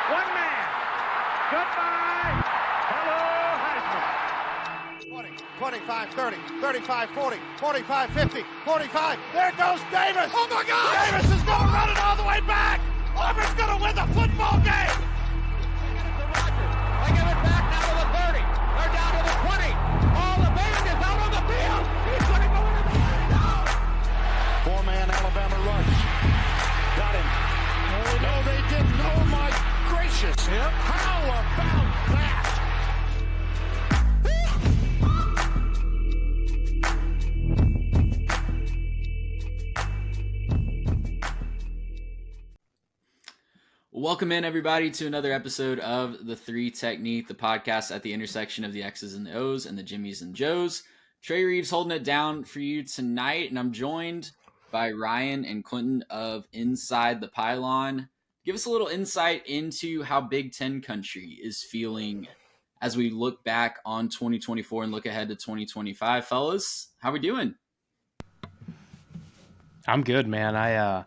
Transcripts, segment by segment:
One man. Goodbye. Hello, Heisman. 20, 25, 30, 35, 40, 45, 50, 45. There goes Davis. Oh, my God. Davis is going to run it all the way back. Auburn's going to win the football game. They give it back now to the 30. They're down to the 20. All the band is out on the field. He's going to go into the end zone. Four-man Alabama rush. Got him. Oh, no, they didn't. Oh, my gracious. Yep. How about that? Welcome in, everybody, to another episode of The Three Technique, the podcast at the intersection of the X's and the O's and the Jimmies and Joes. Trey Reeves holding it down for you tonight, and I'm joined by Ryan and Quentin of Inside the Pylon. Give us a little insight into how Big Ten country is feeling as we look back on 2024 and look ahead to 2025. Fellas, how we doing? I'm good, man.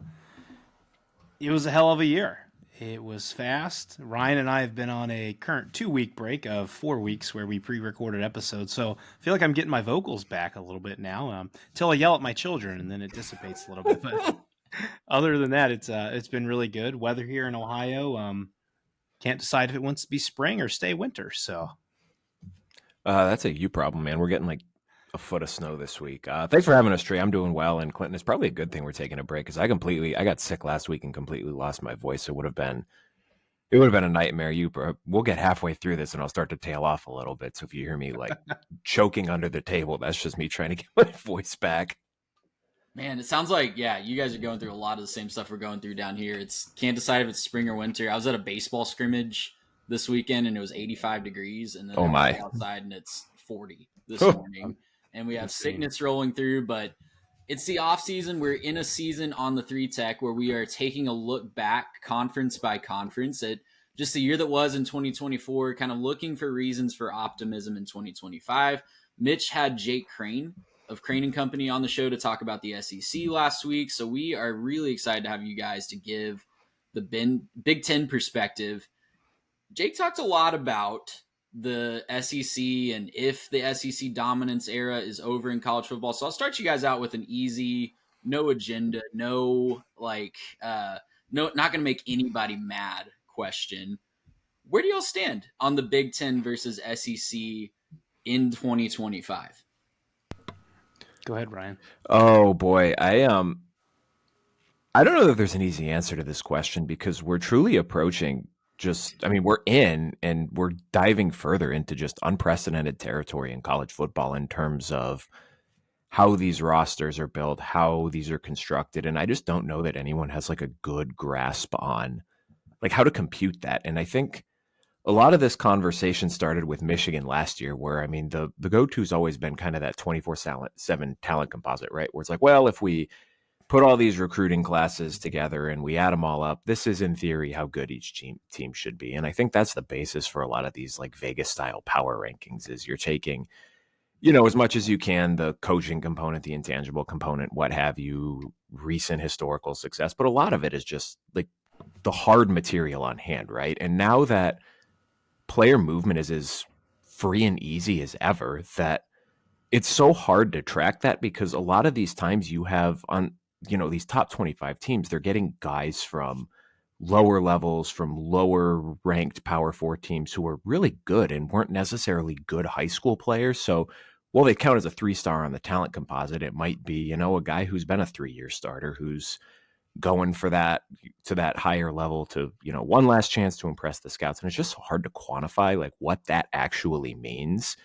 It was a hell of a year. It was fast. Ryan and I have been on a current 2-week break of 4 weeks where we pre-recorded episodes. So I feel like I'm getting my vocals back a little bit now until I yell at my children and then it dissipates a little bit. But other than that, it's been really good. Weather here in Ohio, can't decide if it wants to be spring or stay winter. So that's a you problem, man. We're getting like a foot of snow this week. Thanks for having us, Trey. I'm doing well. And Clinton, it's probably a good thing we're taking a break because I got sick last week and completely lost my voice. It would have been a nightmare. We'll get halfway through this and I'll start to tail off a little bit. So if you hear me like choking under the table, that's just me trying to get my voice back. Man, it sounds like, yeah, you guys are going through a lot of the same stuff we're going through down here. Can't decide if it's spring or winter. I was at a baseball scrimmage this weekend and it was 85 degrees and then I went outside and it's 40 this morning. And we have sickness rolling through, but it's the off season. We're in a season on the 3 Tech where we are taking a look back conference by conference at just the year that was in 2024, kind of looking for reasons for optimism in 2025. Mitch had Jake Crane of Crane & Company on the show to talk about the SEC last week. So we are really excited to have you guys to give the Big Ten perspective. Jake talked a lot about the SEC and if the SEC dominance era is over in college football. So I'll start you guys out with an easy, no agenda, not going to make anybody mad question. Where do y'all stand on the Big Ten versus SEC in 2025? go ahead, Ryan. Oh boy. I don't know that there's an easy answer to this question because we're truly approaching we're in and we're diving further into just unprecedented territory in college football in terms of how these rosters are built, how these are constructed. And I just don't know that anyone has like a good grasp on like how to compute that. And I think a lot of this conversation started with Michigan last year where, I mean, the go-to's always been kind of that 24/7 talent composite, right? Where it's like, well, if we put all these recruiting classes together and we add them all up, this is in theory how good each team should be. And I think that's the basis for a lot of these like Vegas style power rankings is you're taking, as much as you can, the coaching component, the intangible component, what have you, recent historical success. But a lot of it is just like the hard material on hand, right? And now that player movement is as free and easy as ever, that it's so hard to track that because a lot of these times you have on, these top 25 teams, they're getting guys from lower levels, from lower ranked Power 4 teams who are really good and weren't necessarily good high school players. So while they count as a 3-star on the talent composite, it might be, a guy who's been a 3-year starter who's going for that to that higher level to, one last chance to impress the scouts. And it's just so hard to quantify like what that actually means.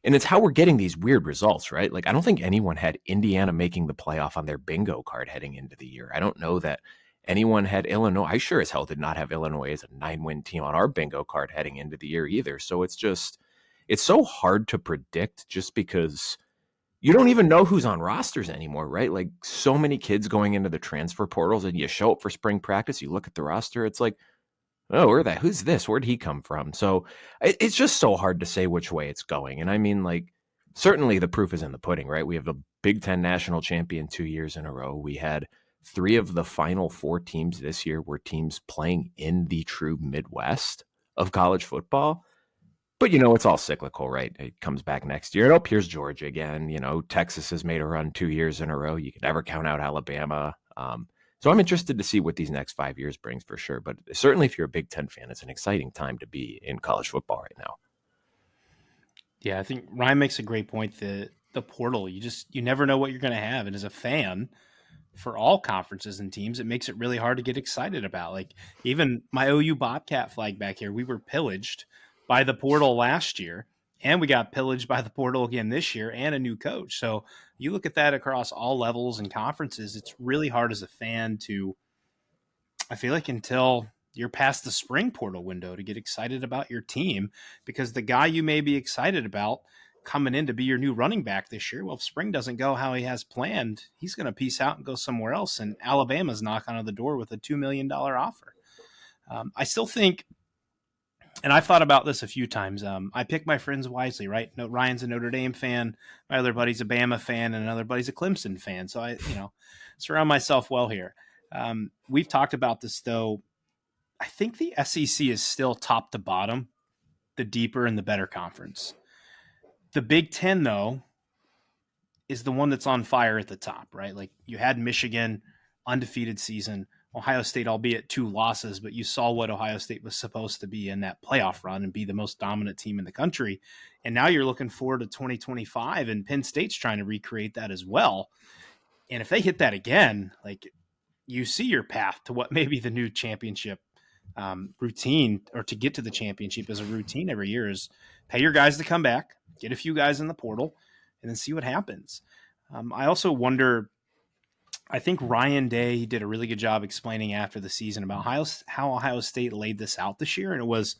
And it's how we're getting these weird results, right? Like, I don't think anyone had Indiana making the playoff on their bingo card heading into the year. I don't know that anyone had Illinois. I sure as hell did not have Illinois as a 9-win team on our bingo card heading into the year either. So it's so hard to predict just because you don't even know who's on rosters anymore, right? Like so many kids going into the transfer portals and you show up for spring practice, you look at the roster, it's like, oh, who's this? Where'd he come from? So it's just so hard to say which way it's going. And I mean, like, certainly the proof is in the pudding, right? We have a Big Ten national champion 2 years in a row. We had 3 of the final 4 teams this year were teams playing in the true Midwest of college football. But, it's all cyclical, right? It comes back next year. Here's Georgia again. Texas has made a run 2 years in a row. You can never count out Alabama. So I'm interested to see what these next 5 years brings for sure. But certainly if you're a Big Ten fan, it's an exciting time to be in college football right now. Yeah, I think Ryan makes a great point. The portal, you never know what you're going to have. And as a fan for all conferences and teams, it makes it really hard to get excited about. Like even my OU Bobcat flag back here, we were pillaged by the portal last year, and we got pillaged by the portal again this year and a new coach. So you look at that across all levels and conferences, it's really hard as a fan to, I feel like, until you're past the spring portal window to get excited about your team, because the guy you may be excited about coming in to be your new running back this year, well, if spring doesn't go how he has planned, he's going to peace out and go somewhere else. And Alabama's knocking on the door with a $2 million offer. I still think, and I've thought about this a few times. I pick my friends wisely, right? No, Ryan's a Notre Dame fan. My other buddy's a Bama fan, and another buddy's a Clemson fan. So I, surround myself well here. We've talked about this though. I think the SEC is still top to bottom, the deeper and the better conference. The Big Ten though is the one that's on fire at the top, right? Like you had Michigan, undefeated season. Ohio State, albeit 2 losses, but you saw what Ohio State was supposed to be in that playoff run and be the most dominant team in the country. And now you're looking forward to 2025, and Penn State's trying to recreate that as well. And if they hit that again, like you see your path to what may be the new championship routine, or to get to the championship as a routine every year, is pay your guys to come back, get a few guys in the portal, and then see what happens. I also wonder, I think Ryan Day, he did a really good job explaining after the season about how Ohio State laid this out this year. And it was,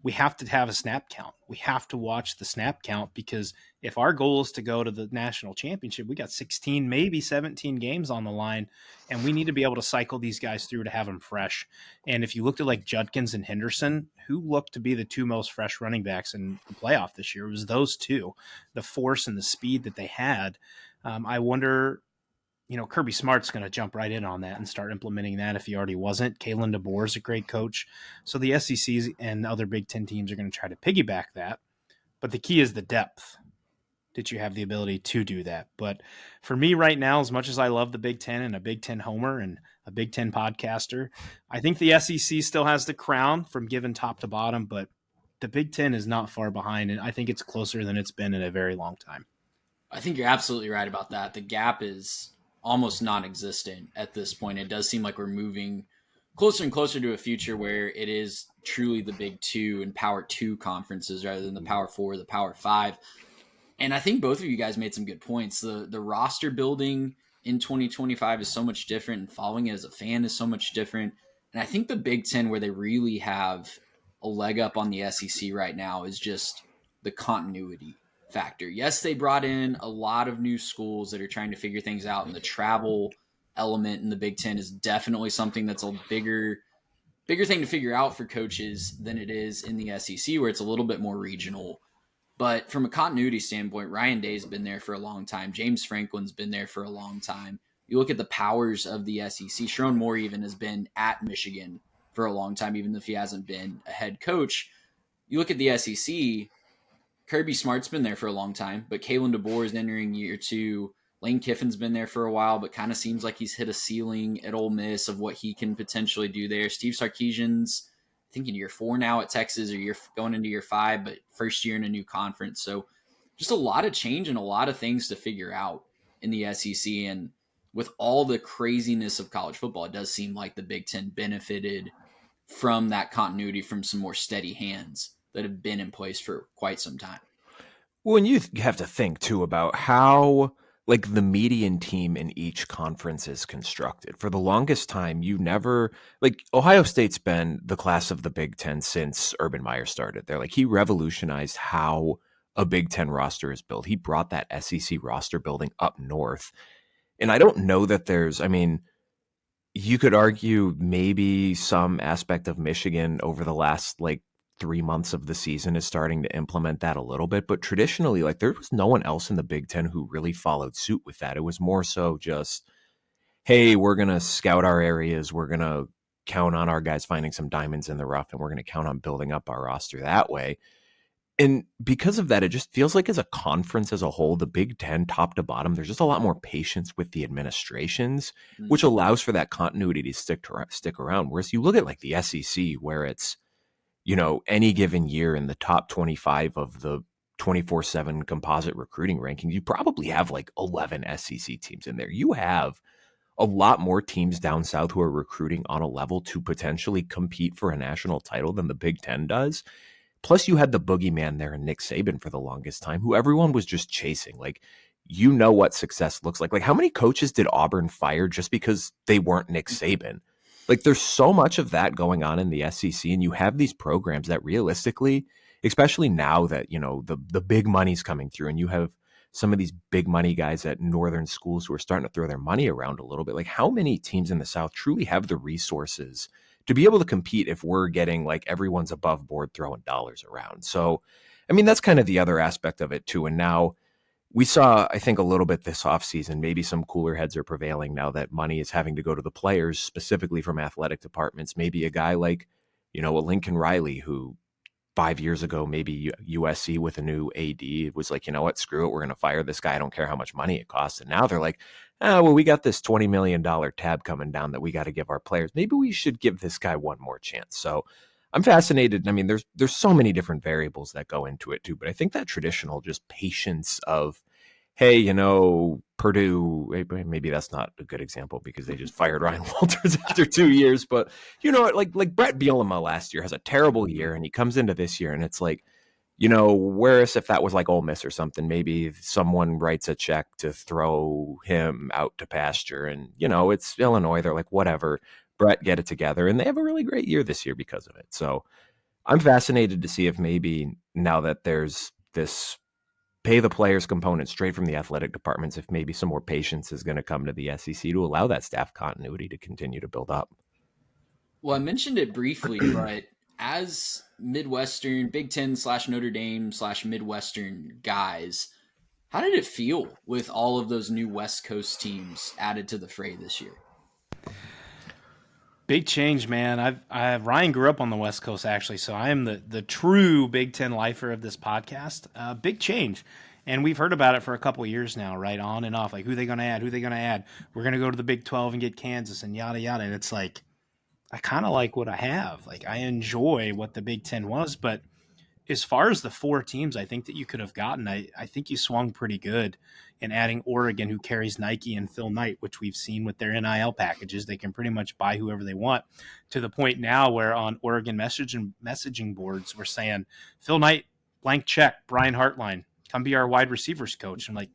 we have to have a snap count. We have to watch the snap count, because if our goal is to go to the national championship, we got 16, maybe 17 games on the line, and we need to be able to cycle these guys through to have them fresh. And if you looked at like Judkins and Henderson, who looked to be the 2 most fresh running backs in the playoff this year, it was those 2, the force and the speed that they had. I wonder, Kirby Smart's going to jump right in on that and start implementing that if he already wasn't. Kalen DeBoer is a great coach. So the SEC and other Big Ten teams are going to try to piggyback that. But the key is the depth. Did you have the ability to do that? But for me right now, as much as I love the Big Ten and a Big Ten homer and a Big Ten podcaster, I think the SEC still has the crown from given top to bottom, but the Big Ten is not far behind, and I think it's closer than it's been in a very long time. I think you're absolutely right about that. The gap is almost non-existent at this point. It does seem like we're moving closer and closer to a future where it is truly the Big 2 and Power 2 conferences rather than the Power 4, the Power 5. And I think both of you guys made some good points. The roster building in 2025 is so much different, and following it as a fan is so much different. And I think the Big 10, where they really have a leg up on the SEC right now, is just the continuity factor. Yes, they brought in a lot of new schools that are trying to figure things out, and the travel element in the Big Ten is definitely something that's a bigger thing to figure out for coaches than it is in the SEC, where it's a little bit more regional. But from a continuity standpoint, Ryan Day's been there for a long time. James Franklin's been there for a long time. You look at the powers of the SEC. Sherrone Moore even has been at Michigan for a long time, even if he hasn't been a head coach. You look at the SEC, Kirby Smart's been there for a long time, but Kalen DeBoer is entering year 2. Lane Kiffin's been there for a while, but kind of seems like he's hit a ceiling at Ole Miss of what he can potentially do there. Steve Sarkisian's, I think, in year 4 now at Texas, or you're going into year 5, but first year in a new conference. So just a lot of change and a lot of things to figure out in the SEC. And with all the craziness of college football, it does seem like the Big Ten benefited from that continuity from some more steady hands that have been in place for quite some time. Well, and you have to think too about how like the median team in each conference is constructed. For the longest time, you never, like, Ohio State's been the class of the Big Ten since Urban Meyer started there. Like, he revolutionized how a Big Ten roster is built. He brought that SEC roster building up north. And I don't know that you could argue maybe some aspect of Michigan over the last 3 months of the season is starting to implement that a little bit. But traditionally, there was no one else in the Big Ten who really followed suit with that. It was more so just, hey, we're going to scout our areas. We're going to count on our guys finding some diamonds in the rough, and we're going to count on building up our roster that way. And because of that, it just feels like as a conference as a whole, the Big Ten, top to bottom, there's just a lot more patience with the administrations, which allows for that continuity to stick around. Whereas you look at like the SEC, where it's, any given year in the top 25 of the 24/7 composite recruiting rankings, you probably have like 11 SEC teams in there. You have a lot more teams down south who are recruiting on a level to potentially compete for a national title than the Big Ten does. Plus, you had the boogeyman there in Nick Saban for the longest time, who everyone was just chasing. Like, what success looks like. Like, how many coaches did Auburn fire just because they weren't Nick Saban? Like, there's so much of that going on in the SEC, and you have these programs that realistically, especially now that, the big money's coming through, and you have some of these big money guys at northern schools who are starting to throw their money around a little bit. Like, how many teams in the South truly have the resources to be able to compete if we're getting like everyone's above board throwing dollars around? So, I mean, that's kind of the other aspect of it too. And now we saw, I think, a little bit this offseason, maybe some cooler heads are prevailing now that money is having to go to the players, specifically from athletic departments. Maybe a guy like, a Lincoln Riley, who 5 years ago, maybe USC with a new AD was like, you know what, screw it, we're going to fire this guy. I don't care how much money it costs. And now they're like, well, we got this $20 million tab coming down that we got to give our players. Maybe we should give this guy one more chance. So I'm fascinated. I mean, there's so many different variables that go into it too, but I think that traditional just patience of, hey, Purdue, maybe that's not a good example because they just fired Ryan Walters after 2 years, but like Brett Bielema last year has a terrible year and he comes into this year and it's like, whereas if that was like Ole Miss or something, maybe someone writes a check to throw him out to pasture and, it's Illinois. They're like, whatever, Brett, get it together. And they have a really great year this year because of it. So I'm fascinated to see if maybe now that there's this pay the players component straight from the athletic departments, if maybe some more patience is going to come to the SEC to allow that staff continuity to continue to build up. Well, I mentioned it briefly, but as Midwestern, Big Ten / Notre Dame / Midwestern guys, how did it feel with all of those new West Coast teams added to the fray this year? Big change, man. Ryan grew up on the West Coast, actually, so I am the true Big Ten lifer of this podcast. Big change. And we've heard about it for a couple of years now, right? On and off. Like, who they going to add? We're going to go to the Big 12 and get Kansas and yada, yada. And it's like, I kind of like what I have. Like, I enjoy what the Big Ten was. But as far as the 4 teams I think that you could have gotten, I think you swung pretty good in adding Oregon, who carries Nike and Phil Knight, which we've seen with their NIL packages. They can pretty much buy whoever they want, to the point now where on Oregon messaging boards, we're saying, Phil Knight, blank check, Brian Hartline, come be our wide receivers coach. I'm like,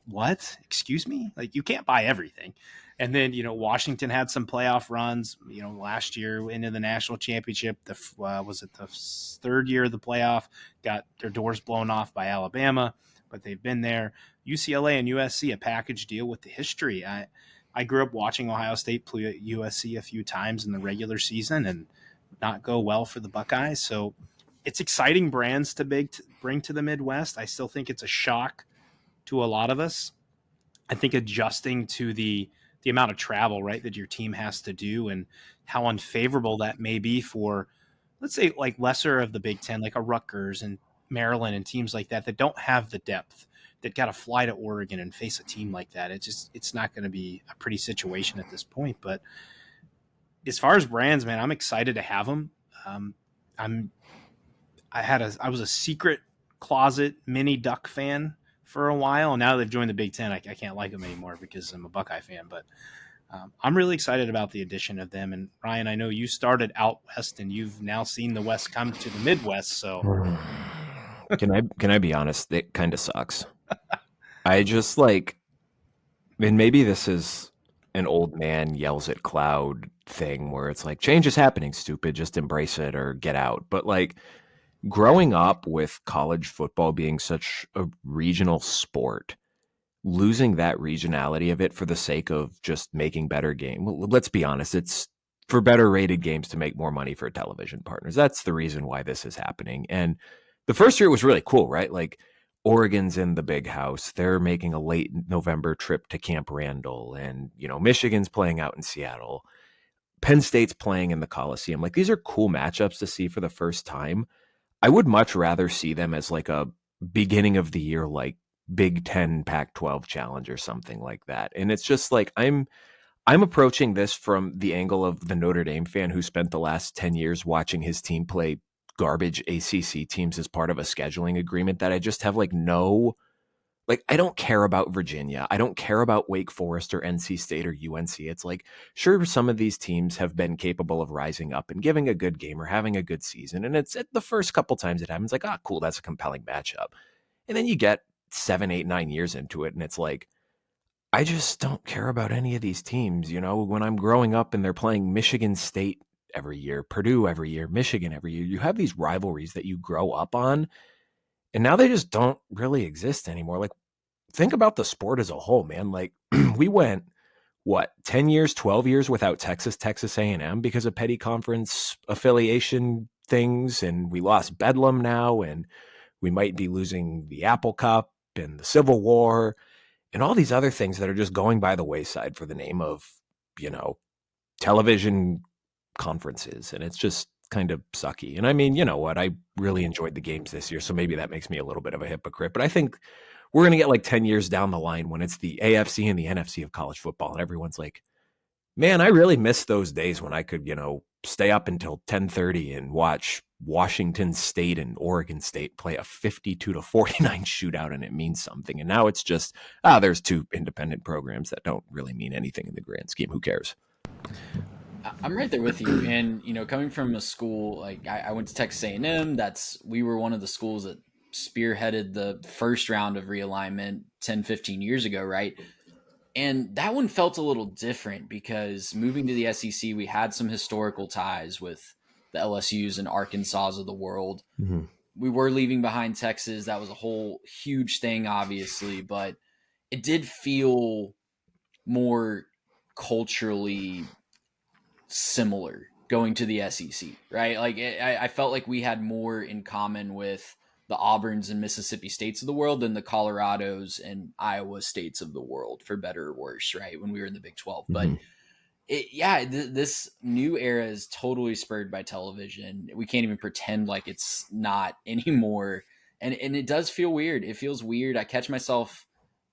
what? Excuse me? Like, you can't buy everything. And then, Washington had some playoff runs, last year into the national championship. Was it the third year of the playoff? Got their doors blown off by Alabama, but they've been there. UCLA and USC, a package deal with the history. I grew up watching Ohio State play USC a few times in the regular season and not go well for the Buckeyes. So it's exciting brands to bring to the Midwest. I still think it's a shock to a lot of us. I think adjusting to the amount of travel, right, that your team has to do and how unfavorable that may be for, let's say, like lesser of the Big Ten, like a Rutgers and Maryland and teams like that don't have the depth, that got to fly to Oregon and face a team like that. It's not going to be a pretty situation at this point. But as far as brands, man, I'm excited to have them. I was a secret closet mini Duck fan for a while. And now they've joined the Big Ten, I can't like them anymore because I'm a Buckeye fan. But I'm really excited about the addition of them. And Ryan, I know you started out West and you've now seen the West come to the Midwest. So can I be honest? It kind of sucks. I just and maybe this is an old man yells at cloud thing where it's like, change is happening, stupid, just embrace it or get out. But growing up with college football being such a regional sport, losing that regionality of it for the sake of just making better game. Well, let's be honest, it's for better rated games to make more money for television partners. That's the reason why this is happening. And the first year was really cool, right? Like, Oregon's in the big house. They're making a late November trip to Camp Randall, and Michigan's playing out in Seattle. Penn State's playing in the Coliseum. Like, these are cool matchups to see for the first time. I would much rather see them as like a beginning of the year, like Big Ten, Pac-12 challenge or something like that. And it's just like I'm approaching this from the angle of the Notre Dame fan who spent the last 10 years watching his team play garbage ACC teams as part of a scheduling agreement that I just have like no. Like, I don't care about Virginia. I don't care about Wake Forest or NC State or UNC. It's like, sure, some of these teams have been capable of rising up and giving a good game or having a good season. And it's at the first couple times it happens, like, cool, that's a compelling matchup. And then you get 7, 8, 9 years into it, and it's like, I just don't care about any of these teams. When I'm growing up and they're playing Michigan State every year, Purdue every year, Michigan every year, you have these rivalries that you grow up on. And now they just don't really exist anymore. Like, think about the sport as a whole, man. Like, we went, 10 years, 12 years without Texas A&M because of petty conference affiliation things. And we lost Bedlam now, and we might be losing the Apple Cup and the Civil War and all these other things that are just going by the wayside for the name of, television conferences. And it's just kind of sucky. And I mean, you know what? I really enjoyed the games this year, so maybe that makes me a little bit of a hypocrite. But I think we're going to get like 10 years down the line when it's the AFC and the NFC of college football, and everyone's like, man, I really miss those days when I could, stay up until 10:30 and watch Washington State and Oregon State play a 52-49 shootout, and it means something. And now it's just, there's two independent programs that don't really mean anything in the grand scheme. Who cares? I'm right there with you. And, coming from a school, like I went to Texas A&M, we were one of the schools that spearheaded the first round of realignment 10, 15 years ago, right? And that one felt a little different because moving to the SEC, we had some historical ties with the LSUs and Arkansas of the world. Mm-hmm. We were leaving behind Texas. That was a whole huge thing, obviously, but it did feel more culturally similar going to the SEC, right? Like I felt like we had more in common with the Auburns and Mississippi States of the world than the Colorados and Iowa States of the world, for better or worse, right? When we were in the Big 12. Mm-hmm. But this new era is totally spurred by television. We can't even pretend like it's not anymore. And it does feel weird. It feels weird. I catch myself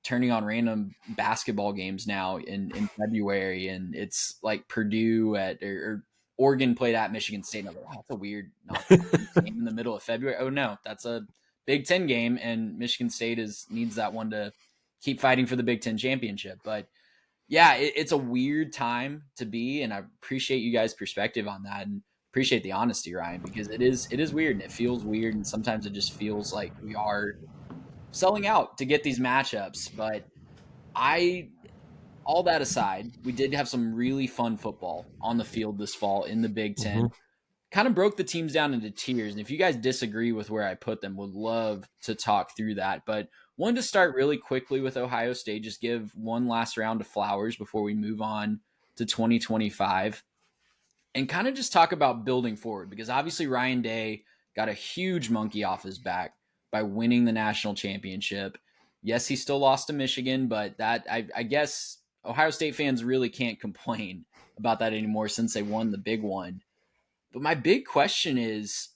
turning on random basketball games now in February, and it's like Purdue or Oregon played at Michigan State. And I'm like, that's a weird game in the middle of February. Oh no, that's a Big Ten game, and Michigan State needs that one to keep fighting for the Big Ten championship. But yeah, it's a weird time to be, and I appreciate you guys' perspective on that, and appreciate the honesty, Ryan, because it is weird, and it feels weird, and sometimes it just feels like we are selling out to get these matchups. But all that aside, we did have some really fun football on the field this fall in the Big Ten. Mm-hmm. Kind of broke the teams down into tiers. And if you guys disagree with where I put them, would love to talk through that. But wanted to start really quickly with Ohio State, just give one last round of flowers before we move on to 2025. And kind of just talk about building forward, because obviously Ryan Day got a huge monkey off his back by winning the national championship. Yes, he still lost to Michigan, but that I guess Ohio State fans really can't complain about that anymore since they won the big one. But my big question is,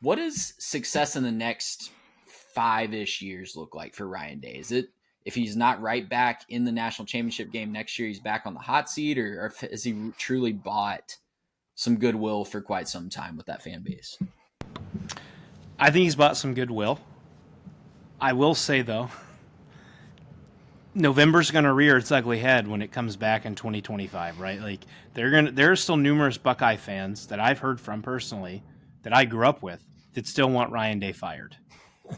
what does success in the next 5-ish years look like for Ryan Day? Is it, if he's not right back in the national championship game next year, he's back on the hot seat, or has he truly bought some goodwill for quite some time with that fan base? I think he's bought some goodwill. I will say, though, November's going to rear its ugly head when it comes back in 2025, right? Like there are still numerous Buckeye fans that I've heard from personally that I grew up with that still want Ryan Day fired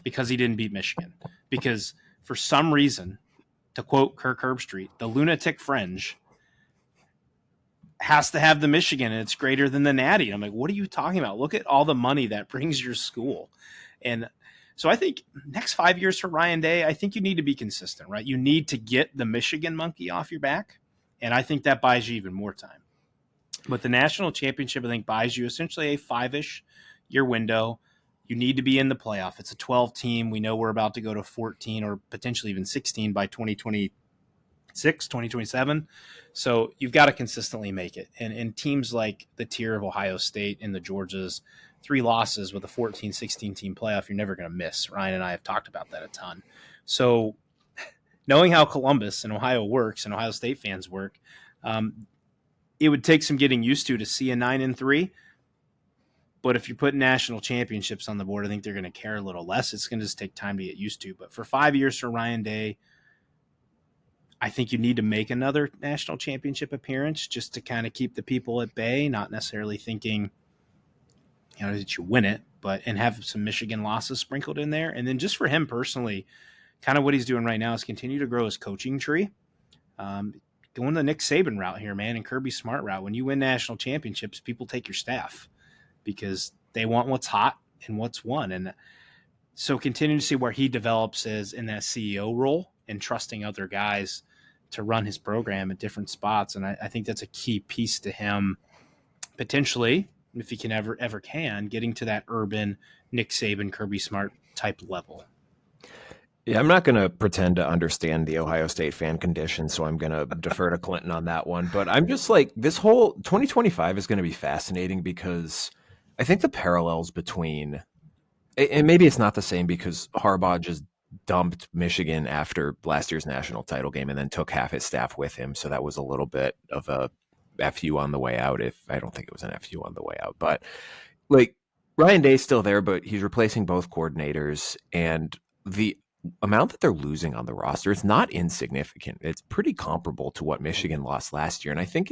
because he didn't beat Michigan. Because for some reason, to quote Kirk Herbstreit, the lunatic fringe has to have the Michigan, and it's greater than the Natty. And I'm like, what are you talking about? Look at all the money that brings your school. And so I think next 5 years for Ryan Day, I think you need to be consistent, right? You need to get the Michigan monkey off your back, and I think that buys you even more time. But the national championship, I think, buys you essentially a 5-ish year window. You need to be in the playoff. It's a 12 team. We know we're about to go to 14 or potentially even 16 by 2026, 2027. So you've got to consistently make it. And teams like the tier of Ohio State and the Georgias, 3 losses with a 14, 16 team playoff, you're never going to miss. Ryan and I have talked about that a ton. So knowing how Columbus and Ohio works and Ohio State fans work, it would take some getting used to see a 9-3. But if you're putting national championships on the board, I think they're going to care a little less. It's going to just take time to get used to. But for 5 years for Ryan Day, I think you need to make another national championship appearance just to kind of keep the people at bay, not necessarily thinking, that you win it, and have some Michigan losses sprinkled in there. And then just for him personally, kind of what he's doing right now is continue to grow his coaching tree. Going the Nick Saban route here, man, and Kirby Smart route. When you win national championships, people take your staff because they want what's hot and what's won. And so continuing to see where he develops is in that CEO role and trusting other guys to run his program at different spots. And I think that's a key piece to him potentially, if he can ever getting to that urban Nick Saban, Kirby Smart type level. Yeah, I'm not going to pretend to understand the Ohio State fan condition, so I'm going to defer to Clinton on that one. But I'm just like, this whole 2025 is going to be fascinating because I think the parallels between, and maybe it's not the same because Harbaugh just dumped Michigan after last year's national title game and then took half his staff with him. So that was a little bit of a FU on the way out. If I don't think it was an FU on the way out, but like Ryan Day's still there, but he's replacing both coordinators, and the amount that they're losing on the roster, it's not insignificant. It's pretty comparable to what Michigan lost last year. And I think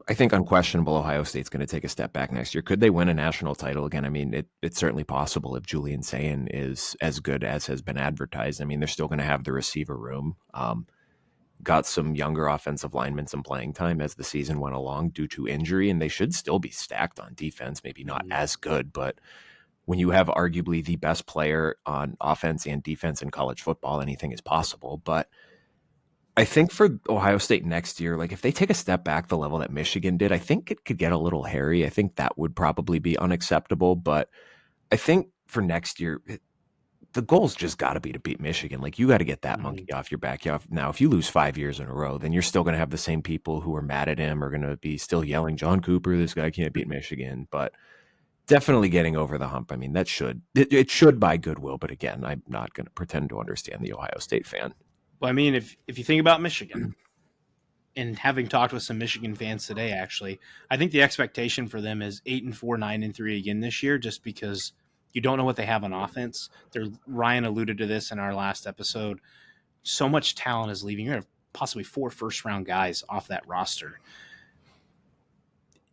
I think unquestionable Ohio State's going to take a step back next year. Could they win a national title again? I mean, it's certainly possible if Julian Sayin is as good as has been advertised. I mean, they're still going to have the receiver room. Got some younger offensive linemen some playing time as the season went along due to injury, and they should still be stacked on defense. Maybe not as good, but when you have arguably the best player on offense and defense in college football, anything is possible. But I think for Ohio State next year, like if they take a step back the level that Michigan did, I think it could get a little hairy. I think that would probably be unacceptable. But I think for next year, the goal's just got to be to beat Michigan. Like you got to get that monkey off your back. Now, if you lose 5 years in a row, then you're still going to have the same people who are mad at him are going to be still yelling, John Cooper, this guy can't beat Michigan. But definitely getting over the hump. I mean, it should buy goodwill. But again, I'm not going to pretend to understand the Ohio State fan. Well, I mean, if you think about Michigan, and having talked with some Michigan fans today, actually, I think the expectation for them is 8-4, 9-3 again this year, just because you don't know what they have on offense. Ryan alluded to this in our last episode. So much talent is leaving. You're going to have possibly 4 first-round guys off that roster.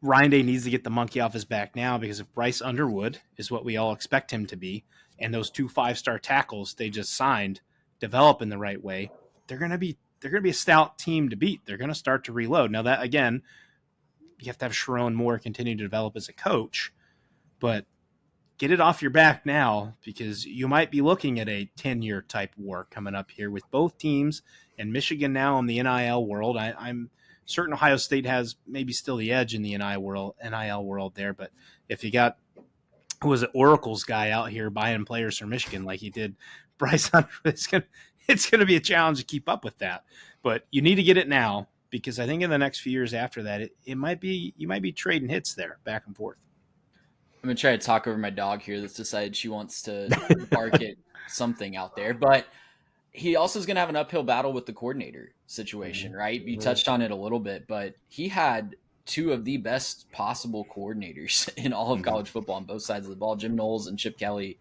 Ryan Day needs to get the monkey off his back now, because if Bryce Underwood is what we all expect him to be, and those 2 5-star tackles they just signed develop in the right way, they're going to be a stout team to beat. They're going to start to reload. Now that, again, you have to have Sharon Moore continue to develop as a coach, but get it off your back now, because you might be looking at a 10-year type war coming up here with both teams, and Michigan now in the NIL world. I'm certain Ohio State has maybe still the edge in the NIL world there, but if you got, who was it, Oracle's guy out here buying players for Michigan like he did Bryce Hunter, it's going to be a challenge to keep up with that. But you need to get it now, because I think in the next few years after that, you might be trading hits there back and forth. I'm going to try to talk over my dog here that's decided she wants to bark at something out there. But he also is going to have an uphill battle with the coordinator situation, right? You touched on it a little bit, but he had 2 of the best possible coordinators in all of college football on both sides of the ball, Jim Knowles and Chip Kelly.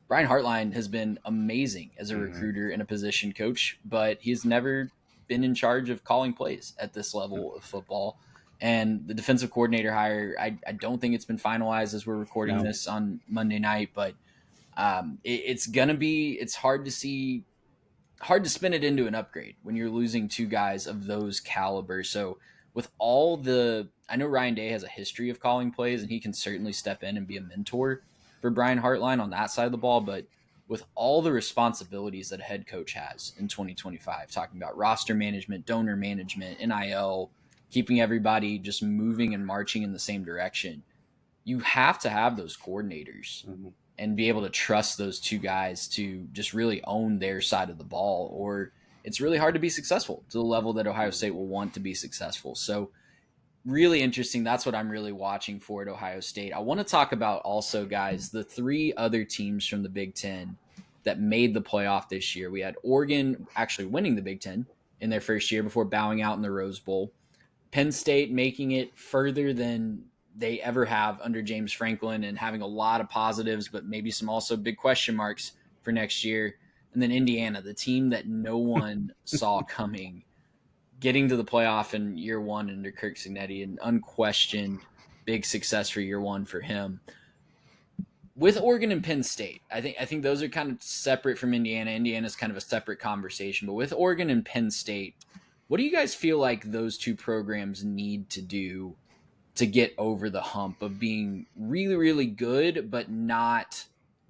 Brian Hartline has been amazing as a recruiter and a position coach, but he's never been in charge of calling plays at this level of football. And the defensive coordinator hire, I don't think it's been finalized as we're recording this on Monday night, but it's hard to spin it into an upgrade when you're losing 2 guys of those caliber. So with I know Ryan Day has a history of calling plays, and he can certainly step in and be a mentor for Brian Hartline on that side of the ball. But with all the responsibilities that a head coach has in 2025, talking about roster management, donor management, NIL, keeping everybody just moving and marching in the same direction, you have to have those coordinators and be able to trust those two guys to just really own their side of the ball, or it's really hard to be successful to the level that Ohio State will want to be successful. So really interesting. That's what I'm really watching for at Ohio State. I want to talk about also, guys, the 3 other teams from the Big Ten that made the playoff this year. We had Oregon actually winning the Big Ten in their first year before bowing out in the Rose Bowl. Penn State making it further than they ever have under James Franklin and having a lot of positives, but maybe some also big question marks for next year. And then Indiana, the team that no one saw coming, getting to the playoff in year 1 under Kirk Cignetti, an unquestioned big success for year 1 for him. With Oregon and Penn State, I think those are kind of separate from Indiana. Indiana's kind of a separate conversation. But with Oregon and Penn State, what do you guys feel like those 2 programs need to do to get over the hump of being really, really good, but not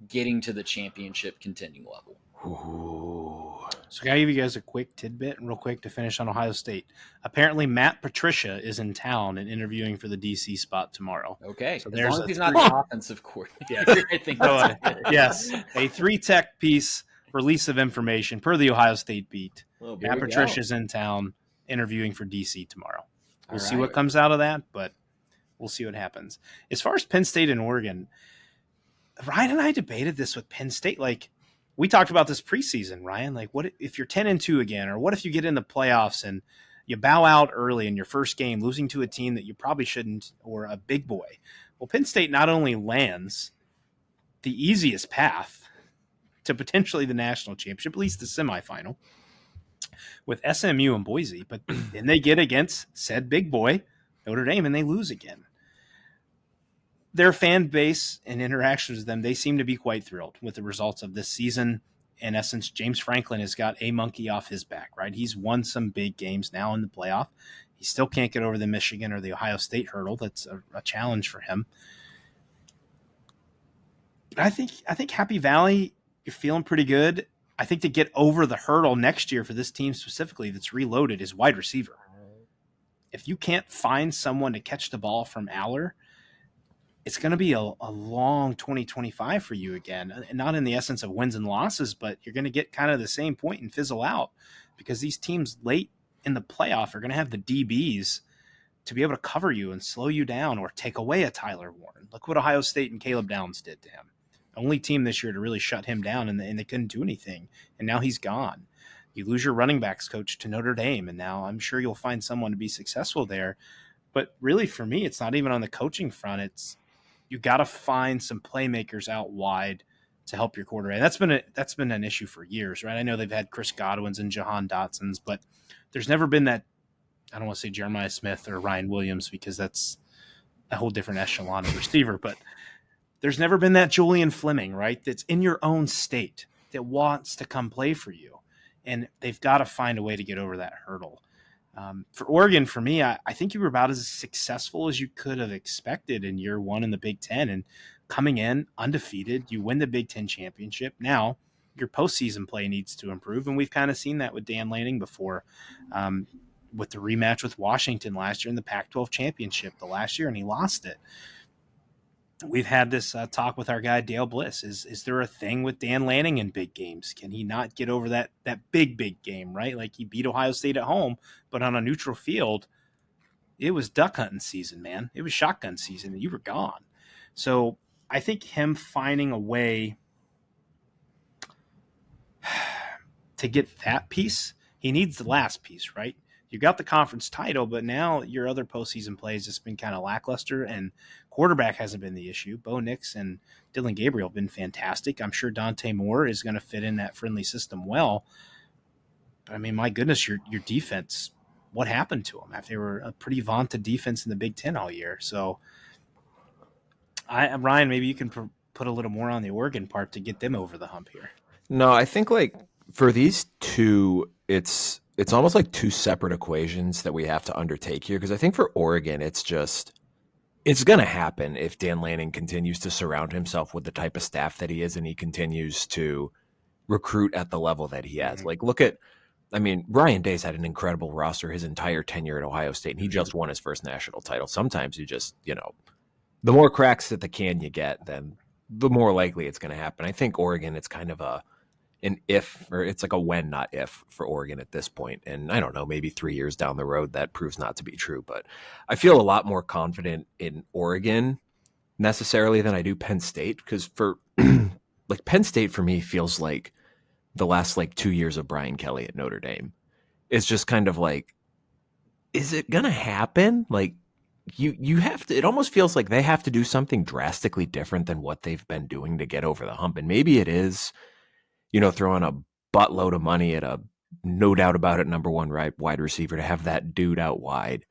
getting to the championship contending level? Ooh. So can I give you guys a quick tidbit real quick to finish on Ohio State? Apparently Matt Patricia is in town and interviewing for the DC spot tomorrow. Okay. So as long as he's not an offensive coordinator. I think that's yes. A 3-tech piece release of information per the Ohio State beat. Well, Matt Patricia's in town interviewing for DC tomorrow. We'll see right. what comes out of that, but we'll see what happens. As far as Penn State and Oregon, Ryan and I debated this with Penn State. Like, we talked about this preseason, Ryan. Like, what if you're 10-2 again, or what if you get in the playoffs and you bow out early in your first game, losing to a team that you probably shouldn't, or a big boy? Well, Penn State not only lands the easiest path to potentially the national championship, at least the semifinal, with SMU and Boise, but then they get against said big boy, Notre Dame, and they lose again. Their fan base and interactions with them, they seem to be quite thrilled with the results of this season. In essence, James Franklin has got a monkey off his back, right? He's won some big games now in the playoff. He still can't get over the Michigan or the Ohio State hurdle. That's a challenge for him. But I think Happy Valley, you're feeling pretty good. I think to get over the hurdle next year for this team specifically that's reloaded is wide receiver. If you can't find someone to catch the ball from Aller, it's going to be a long 2025 for you again. Not in the essence of wins and losses, but you're going to get kind of the same point and fizzle out because these teams late in the playoff are going to have the DBs to be able to cover you and slow you down or take away a Tyler Warren. Look what Ohio State and Caleb Downs did to him. The only team this year to really shut him down, and they couldn't do anything. And now he's gone. You lose your running backs coach to Notre Dame, and now I'm sure you'll find someone to be successful there. But really, for me, it's not even on the coaching front. It's you got to find some playmakers out wide to help your quarterback. That's been an issue for years, right? I know they've had Chris Godwin's and Jahan Dotson's, but there's never been that. I don't want to say Jeremiah Smith or Ryan Williams because that's a whole different echelon of receiver, but there's never been that Julian Fleming, right? That's in your own state that wants to come play for you. And they've got to find a way to get over that hurdle. For Oregon, for me, I think you were about as successful as you could have expected in year 1 in the Big Ten. And coming in undefeated, you win the Big Ten championship. Now your postseason play needs to improve. And we've kind of seen that with Dan Lanning before, with the rematch with Washington last year in the Pac-12 championship the last year, and he lost it. We've had this talk with our guy, Dale Bliss. Is there a thing with Dan Lanning in big games? Can he not get over that big game, right? Like he beat Ohio State at home, but on a neutral field, it was duck hunting season, man. It was shotgun season, and you were gone. So I think him finding a way to get that piece, he needs the last piece, right? You got the conference title, but now your other postseason play has just been kind of lackluster, and quarterback hasn't been the issue. Bo Nix and Dylan Gabriel have been fantastic. I'm sure Dante Moore is going to fit in that friendly system well. But, I mean, my goodness, your defense, what happened to them after they were a pretty vaunted defense in the Big Ten all year? So, Ryan, maybe you can put a little more on the Oregon part to get them over the hump here. No, I think like for these two, it's almost like two separate equations that we have to undertake here. Because I think for Oregon, it's going to happen if Dan Lanning continues to surround himself with the type of staff that he is and he continues to recruit at the level that he has. Mm-hmm. Ryan Day's had an incredible roster his entire tenure at Ohio State, and he just won his first national title. Sometimes you just, the more cracks at the can you get, then the more likely it's going to happen. I think Oregon, it's kind of an if, or it's like a when, not if, for Oregon at this point. And I don't know, maybe 3 years down the road that proves not to be true. But I feel a lot more confident in Oregon necessarily than I do Penn State, because for like Penn State for me feels like the last like 2 years of Brian Kelly at Notre Dame. It's just kind of like, is it gonna happen? Like you have to, it almost feels like they have to do something drastically different than what they've been doing to get over the hump. And maybe it is, throwing a buttload of money at a no doubt about it number one wide receiver to have that dude out wide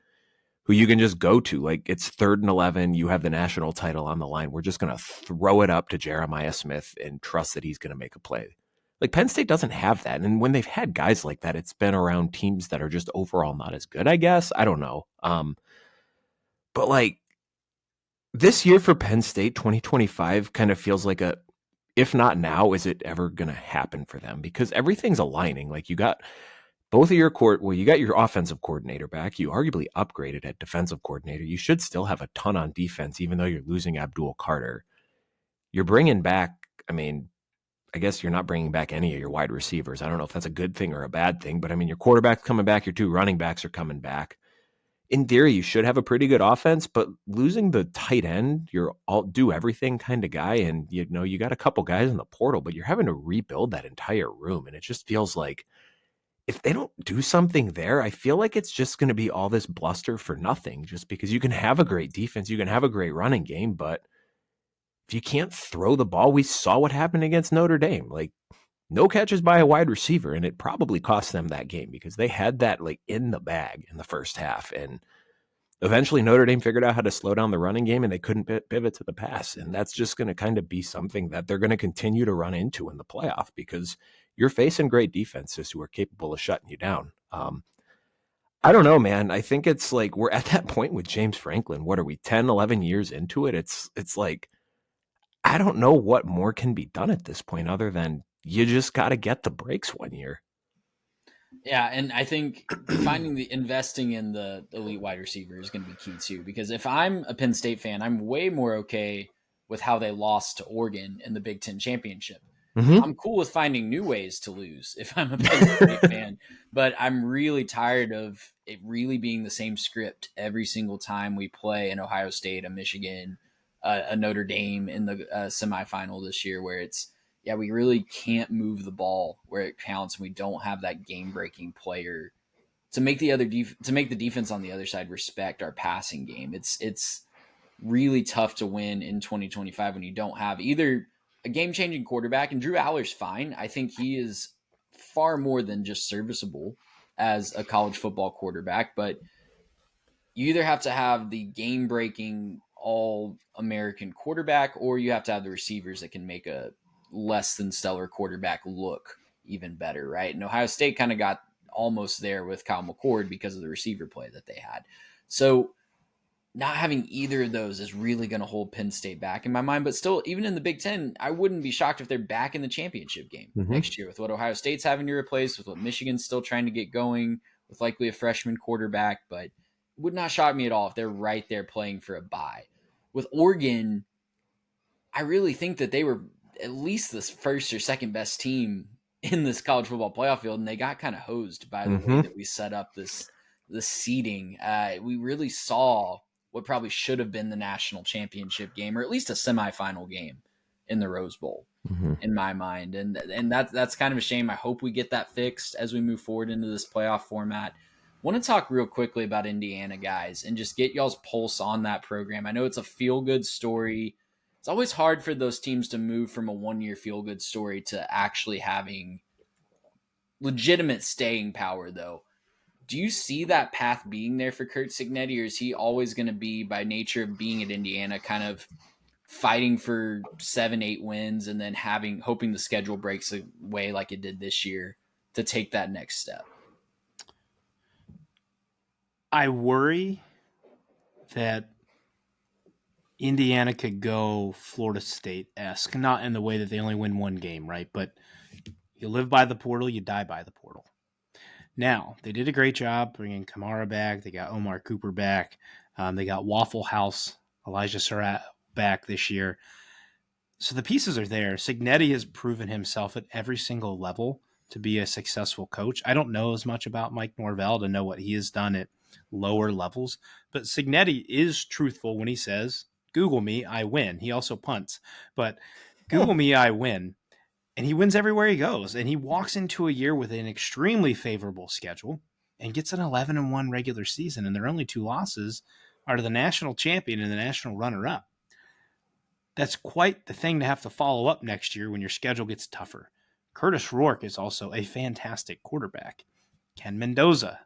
who you can just go to. Like, it's 3rd and 11. You have the national title on the line. We're just going to throw it up to Jeremiah Smith and trust that he's going to make a play. Like, Penn State doesn't have that. And when they've had guys like that, it's been around teams that are just overall not as good, I guess. I don't know. But like this year for Penn State, 2025 kind of feels like a, if not now, is it ever going to happen for them? Because everything's aligning. Like, you got both of your you got your offensive coordinator back. You arguably upgraded at defensive coordinator. You should still have a ton on defense, even though you're losing Abdul Carter. You're bringing back, I mean, I guess you're not bringing back any of your wide receivers. I don't know if that's a good thing or a bad thing, but I mean, your quarterback's coming back. Your 2 running backs are coming back. In theory, you should have a pretty good offense, but losing the tight end, you're all do everything kind of guy. And, you got a couple guys in the portal, but you're having to rebuild that entire room. And it just feels like if they don't do something there, I feel like it's just going to be all this bluster for nothing, just because you can have a great defense, you can have a great running game, but if you can't throw the ball, we saw what happened against Notre Dame. Like, no catches by a wide receiver, and it probably cost them that game because they had that like in the bag in the first half. And eventually Notre Dame figured out how to slow down the running game, and they couldn't pivot to the pass. And that's just going to kind of be something that they're going to continue to run into in the playoff, because you're facing great defenses who are capable of shutting you down. I don't know, man. I think it's like we're at that point with James Franklin. What are we, 10, 11 years into it? It's like, I don't know what more can be done at this point other than you just got to get the breaks one year. Yeah, and I think investing in the elite wide receiver is going to be key too, because if I'm a Penn State fan, I'm way more okay with how they lost to Oregon in the Big Ten championship. Mm-hmm. I'm cool with finding new ways to lose if I'm a Penn State fan, but I'm really tired of it really being the same script every single time we play an Ohio State, a Michigan, a Notre Dame in the semifinal this year, where it's, yeah, we really can't move the ball where it counts, and we don't have that game-breaking player to make the defense on the other side respect our passing game. It's really tough to win in 2025 when you don't have either a game-changing quarterback, and Drew Aller's fine. I think he is far more than just serviceable as a college football quarterback, but you either have to have the game-breaking all-American quarterback, or you have to have the receivers that can make a less than stellar quarterback look even better, right? And Ohio State kind of got almost there with Kyle McCord because of the receiver play that they had. So not having either of those is really going to hold Penn State back in my mind. But still, even in the Big Ten, I wouldn't be shocked if they're back in the championship game next year with what Ohio State's having to replace, with what Michigan's still trying to get going, with likely a freshman quarterback. But it would not shock me at all if they're right there playing for a bye. With Oregon, I really think that they were at least the first or second best team in this college football playoff field, and they got kind of hosed by the way that we set up this seeding. We really saw what probably should have been the national championship game, or at least a semifinal game in the Rose Bowl, in my mind. And that's kind of a shame. I hope we get that fixed as we move forward into this playoff format. Want to talk real quickly about Indiana, guys, and just get y'all's pulse on that program. I know it's a feel-good story. It's always hard for those teams to move from a one-year feel-good story to actually having legitimate staying power, though. Do you see that path being there for Kurt Cignetti, or is he always going to be, by nature of being at Indiana, kind of fighting for 7-8 wins and then hoping the schedule breaks away like it did this year to take that next step? I worry that Indiana could go Florida State-esque, not in the way that they only win one game, right? But you live by the portal, you die by the portal. Now, they did a great job bringing Kamara back. They got Omar Cooper back. They got Waffle House Elijah Surratt back this year. So the pieces are there. Cignetti has proven himself at every single level to be a successful coach. I don't know as much about Mike Norvell to know what he has done at lower levels, but Cignetti is truthful when he says, Google me, I win. He also punts, but Google me, I win. And he wins everywhere he goes. And he walks into a year with an extremely favorable schedule and gets an 11-1 regular season. And their only 2 losses are to the national champion and the national runner-up. That's quite the thing to have to follow up next year when your schedule gets tougher. Curtis Rourke is also a fantastic quarterback. Ken Mendoza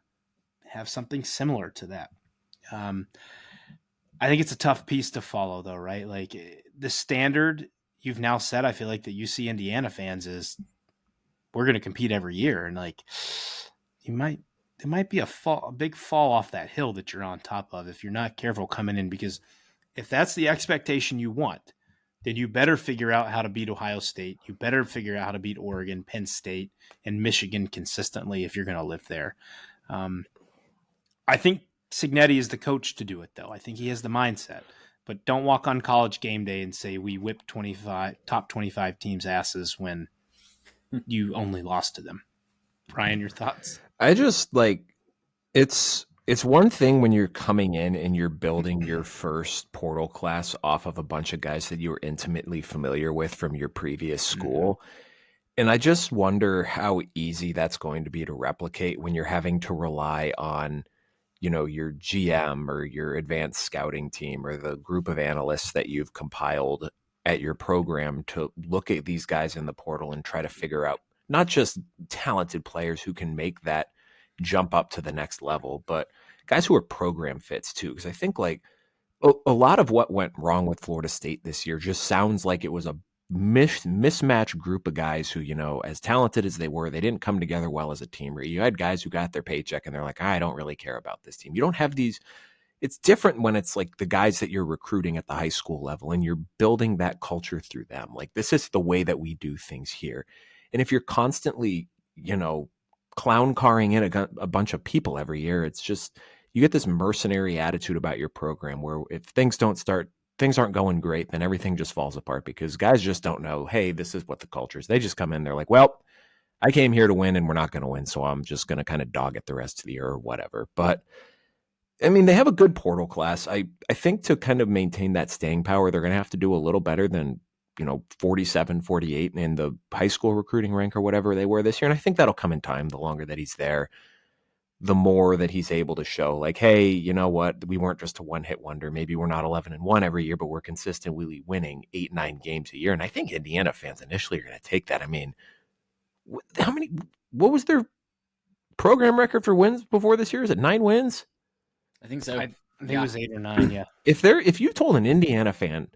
have something similar to that. I think it's a tough piece to follow, though, right? Like the standard you've now set, I feel like that UC Indiana fans is we're going to compete every year, and like there might be a big fall off that hill that you're on top of if you're not careful coming in, because if that's the expectation you want, then you better figure out how to beat Ohio State. You better figure out how to beat Oregon, Penn State, and Michigan consistently if you're going to live there. I think Cignetti is the coach to do it, though. I think he has the mindset. But don't walk on College game day and say we whipped top 25 teams' asses when you only lost to them. Brian, your thoughts? I just it's one thing when you're coming in and you're building your first portal class off of a bunch of guys that you were intimately familiar with from your previous school. Mm-hmm. And I just wonder how easy that's going to be to replicate when you're having to rely on, your GM or your advanced scouting team or the group of analysts that you've compiled at your program to look at these guys in the portal and try to figure out not just talented players who can make that jump up to the next level, but guys who are program fits too. Because I think a lot of what went wrong with Florida State this year just sounds like it was a mismatched group of guys who, as talented as they were, they didn't come together well as a team. You had guys who got their paycheck and they're like, I don't really care about this team. You don't have these. It's different when it's like the guys that you're recruiting at the high school level and you're building that culture through them. Like, this is the way that we do things here. And if you're constantly, clown carring in a bunch of people every year, it's just, you get this mercenary attitude about your program where if things aren't going great, then everything just falls apart because guys just don't know, hey, this is what the culture is. They just come in, they're like, well, I came here to win and we're not going to win, so I'm just going to kind of dog it the rest of the year or whatever. But I mean, they have a good portal class. I think to kind of maintain that staying power, they're going to have to do a little better than 47, 48 in the high school recruiting rank or whatever they were this year. And I think that'll come in time. The longer that he's there, the more that he's able to show like, hey, you know what? We weren't just a one-hit wonder. Maybe we're not 11-1 every year, but we're consistently winning 8-9 games a year. And I think Indiana fans initially are going to take that. I mean, what was their program record for wins before this year? Is it 9 wins? I think so. I think it was 8 or 9. Yeah. If you told an Indiana fan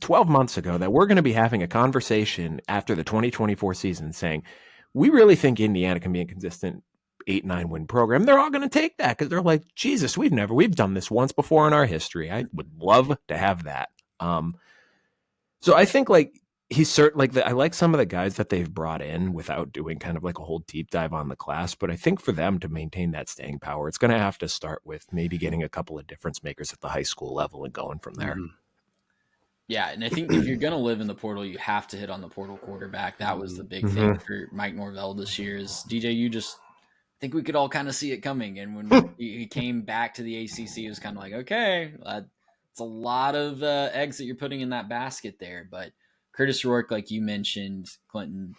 12 months ago that we're going to be having a conversation after the 2024 season saying, we really think Indiana can be a consistent 8-9 win program, they're all going to take that because they're like, Jesus, we've done this once before in our history. I would love to have that. So I think he's certain I like some of the guys that they've brought in without doing kind of like a whole deep dive on the class. But I think for them to maintain that staying power, it's going to have to start with maybe getting a couple of difference makers at the high school level and going from there. Mm-hmm. Yeah, and I think if you're going to live in the portal, you have to hit on the portal quarterback. That was the big thing for Mike Norvell this year is DJ, I think we could all kind of see it coming. And when he came back to the ACC, it was kind of like, okay, it's a lot of eggs that you're putting in that basket there. But Curtis Rourke, like you mentioned, Clinton,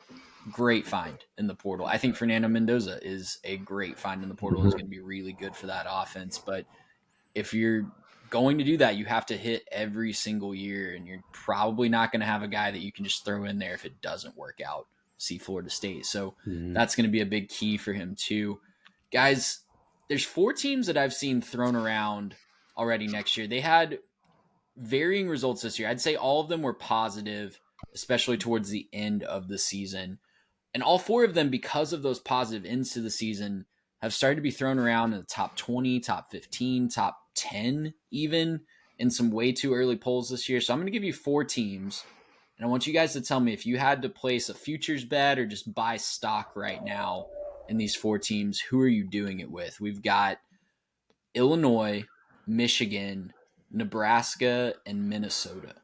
great find in the portal. I think Fernando Mendoza is a great find in the portal. Is going to be really good for that offense. But if you're going to do that, you have to hit every single year, and you're probably not going to have a guy that you can just throw in there if it doesn't work out. See Florida State. So that's going to be a big key for him too. Guys, there's 4 teams that I've seen thrown around already next year. They had varying results this year. I'd say all of them were positive, especially towards the end of the season. And all 4 of them, because of those positive ends to the season, have started to be thrown around in the top 20, top 15, top 10 even in some way too early polls this year. So I'm going to give you 4 teams. And I want you guys to tell me if you had to place a futures bet or just buy stock right now in these 4 teams, who are you doing it with? We've got Illinois, Michigan, Nebraska, and Minnesota.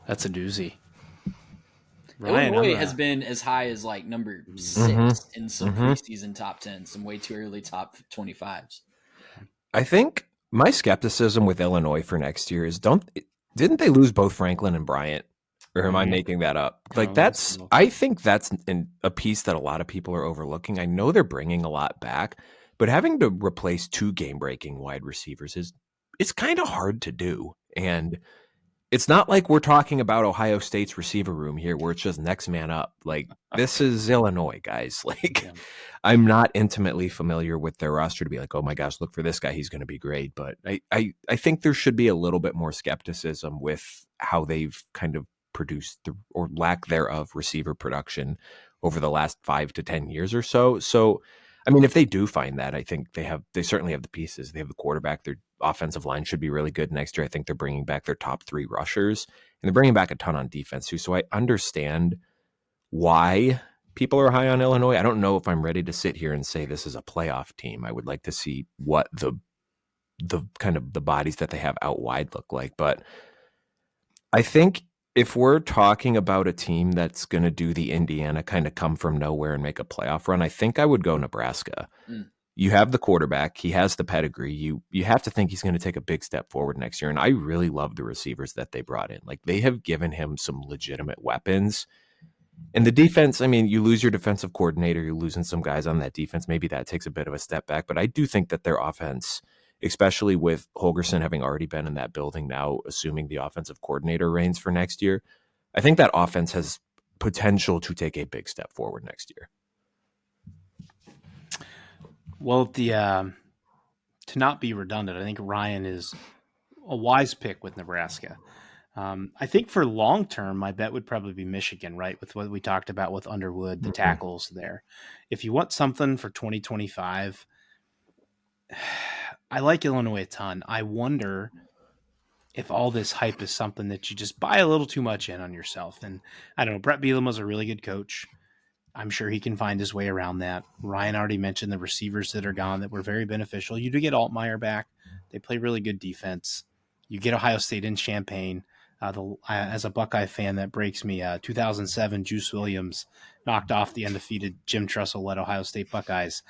That's a doozy. Illinois has been as high as like number 6 in some preseason top 10, some way too early top 25s. I think my skepticism with Illinois for next year is didn't they lose both Franklin and Bryant? Or am I making that up? Like I think that's a piece that a lot of people are overlooking. I know they're bringing a lot back, but having to replace 2 game-breaking wide receivers it's kind of hard to do. And it's not like we're talking about Ohio State's receiver room here where it's just next man up. Like, this is Illinois, guys. Like, I'm not intimately familiar with their roster to be like, oh my gosh, look for this guy. He's going to be great. But I think there should be a little bit more skepticism with how they've kind of produced or lack thereof receiver production over the last 5 to 10 years or so. So, I mean, if they do find that, I think they certainly have the pieces. They have the quarterback. Their offensive line should be really good next year. I think they're bringing back their top 3 rushers, and they're bringing back a ton on defense too. So I understand why people are high on Illinois. I don't know if I'm ready to sit here and say this is a playoff team. I would like to see what the kind of the bodies that they have out wide look like. But I think if we're talking about a team that's going to do the Indiana kind of come from nowhere and make a playoff run, I think I would go Nebraska. You have the quarterback. He has the pedigree. You have to think he's going to take a big step forward next year. And I really love the receivers that they brought in. Like, they have given him some legitimate weapons. And the defense, I mean, you lose your defensive coordinator, you're losing some guys on that defense. Maybe that takes a bit of a step back. But I do think that their offense, especially with Holgorsen having already been in that building now, assuming the offensive coordinator reigns for next year, I think that offense has potential to take a big step forward next year. Well, to not be redundant, I think Ryan is a wise pick with Nebraska. I think for long term, my bet would probably be Michigan, right? With what we talked about with Underwood, the tackles there. If you want something for 2025, I like Illinois a ton. I wonder if all this hype is something that you just buy a little too much in on yourself. And I don't know, Brett Bielema was a really good coach. I'm sure he can find his way around that. Ryan already mentioned the receivers that are gone that were very beneficial. You do get Altmaier back. They play really good defense. You get Ohio State in Champaign. As a Buckeye fan, that breaks me. 2007, Juice Williams knocked off the undefeated Jim Tressel-led Ohio State Buckeyes.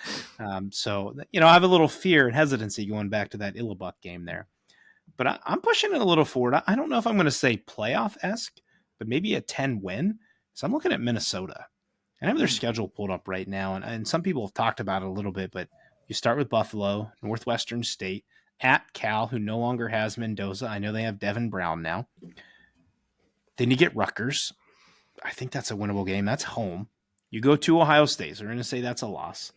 So, I have a little fear and hesitancy going back to that Illabuck game there. But I'm pushing it a little forward. I don't know if I'm going to say playoff-esque, but maybe a 10-win. So I'm looking at Minnesota. And I have their schedule pulled up right now, and some people have talked about it a little bit, but you start with Buffalo, Northwestern State, at Cal, who no longer has Mendoza. I know they have Devin Brown now. Then you get Rutgers. I think that's a winnable game. That's home. You go to Ohio State, so we're going to say that's a loss.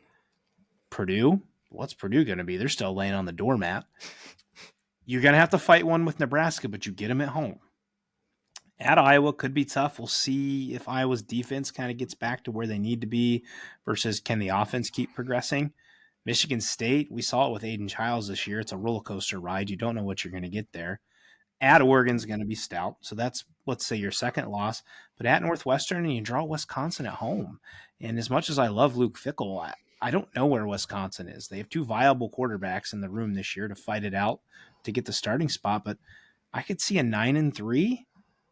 Purdue, what's Purdue going to be? They're still laying on the doormat. You're going to have to fight one with Nebraska, but you get them at home. At Iowa could be tough. We'll see if Iowa's defense kind of gets back to where they need to be versus can the offense keep progressing. Michigan State, we saw it with Aiden Childs this year. It's a roller coaster ride. You don't know what you're going to get there. At Oregon's going to be stout. So that's, let's say, your second loss. But at Northwestern, and you draw Wisconsin at home. And as much as I love Luke Fickell, I don't know where Wisconsin is. They have 2 viable quarterbacks in the room this year to fight it out to get the starting spot. But I could see a 9-3,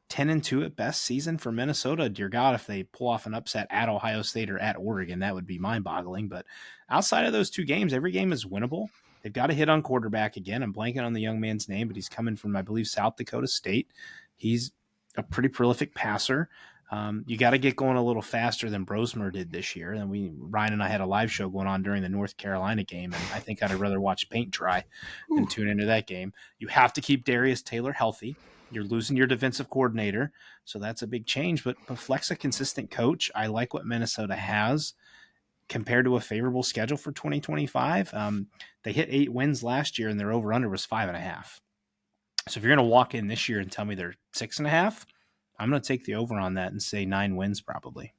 10-2 at best season for Minnesota. Dear God, if they pull off an upset at Ohio State or at Oregon, that would be mind-boggling. But outside of those 2 games, every game is winnable. They've got to hit on quarterback again. I'm blanking on the young man's name, but he's coming from, I believe, South Dakota State. He's a pretty prolific passer. You got to get going a little faster than Brosmer did this year. And Ryan and I had a live show going on during the North Carolina game, and I think I'd rather watch paint dry than tune into that game. You have to keep Darius Taylor healthy. You're losing your defensive coordinator, so that's a big change. But Fleck's a consistent coach. I like what Minnesota has compared to a favorable schedule for 2025. They hit 8 wins last year, and their over-under was 5.5. So if you're going to walk in this year and tell me they're 6.5, I'm going to take the over on that and say 9 wins probably.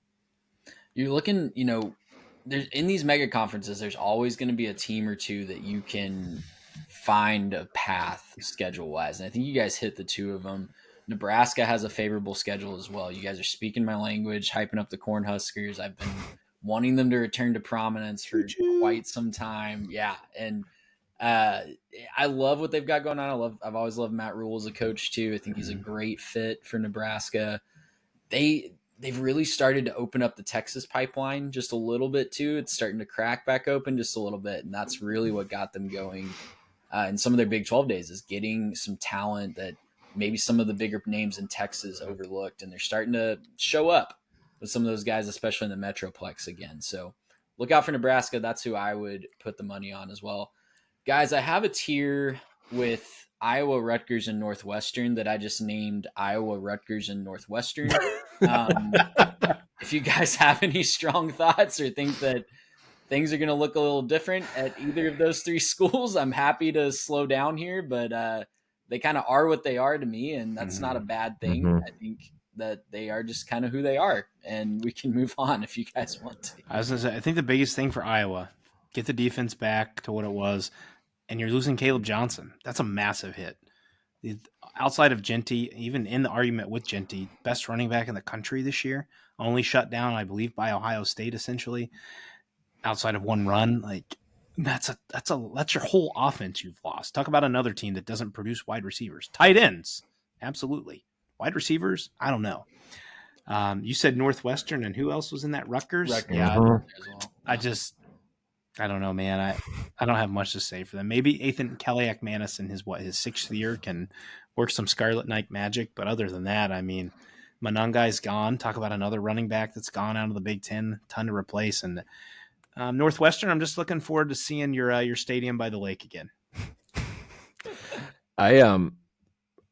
You're looking, there's in these mega conferences, there's always going to be a team or two that you can find a path schedule-wise. And I think you guys hit the 2 of them. Nebraska has a favorable schedule as well. You guys are speaking my language, hyping up the Cornhuskers. I've been wanting them to return to prominence for quite some time. Yeah, and I love what they've got going on. I've always loved Matt Rule as a coach too. I think he's a great fit for Nebraska. They've really started to open up the Texas pipeline just a little bit too. It's starting to crack back open just a little bit, and that's really what got them going in some of their Big 12 days, is getting some talent that maybe some of the bigger names in Texas overlooked, and they're starting to show up with some of those guys, especially in the Metroplex again. So look out for Nebraska. That's who I would put the money on as well. Guys, I have a tier with Iowa, Rutgers, and Northwestern that I just named Iowa, Rutgers, and Northwestern. If you guys have any strong thoughts or think that things are going to look a little different at either of those three schools, I'm happy to slow down here, but they kind of are what they are to me, and that's not a bad thing. I think that they are just kind of who they are, and we can move on if you guys want to. I was going to say, I think the biggest thing for Iowa, get the defense back to what it was, and you're losing Caleb Johnson. That's a massive hit. Outside of Genty, even in the argument with Genty, best running back in the country this year, only shut down, I believe, by Ohio State, essentially, outside of one run. Like, that's your whole offense you've lost. Talk about another team that doesn't produce wide receivers. Tight ends, absolutely. Wide receivers, I don't know. You said Northwestern, and who else was in that? Rutgers? Yeah, I don't know, man. I don't have much to say for them. Maybe Ethan Kaliak-Manis in his 6th year can work some Scarlet Knight magic, but other than that, I mean, Monangai's gone. Talk about another running back that's gone out of the Big Ten, ton to replace. And Northwestern, I'm just looking forward to seeing your stadium by the lake again.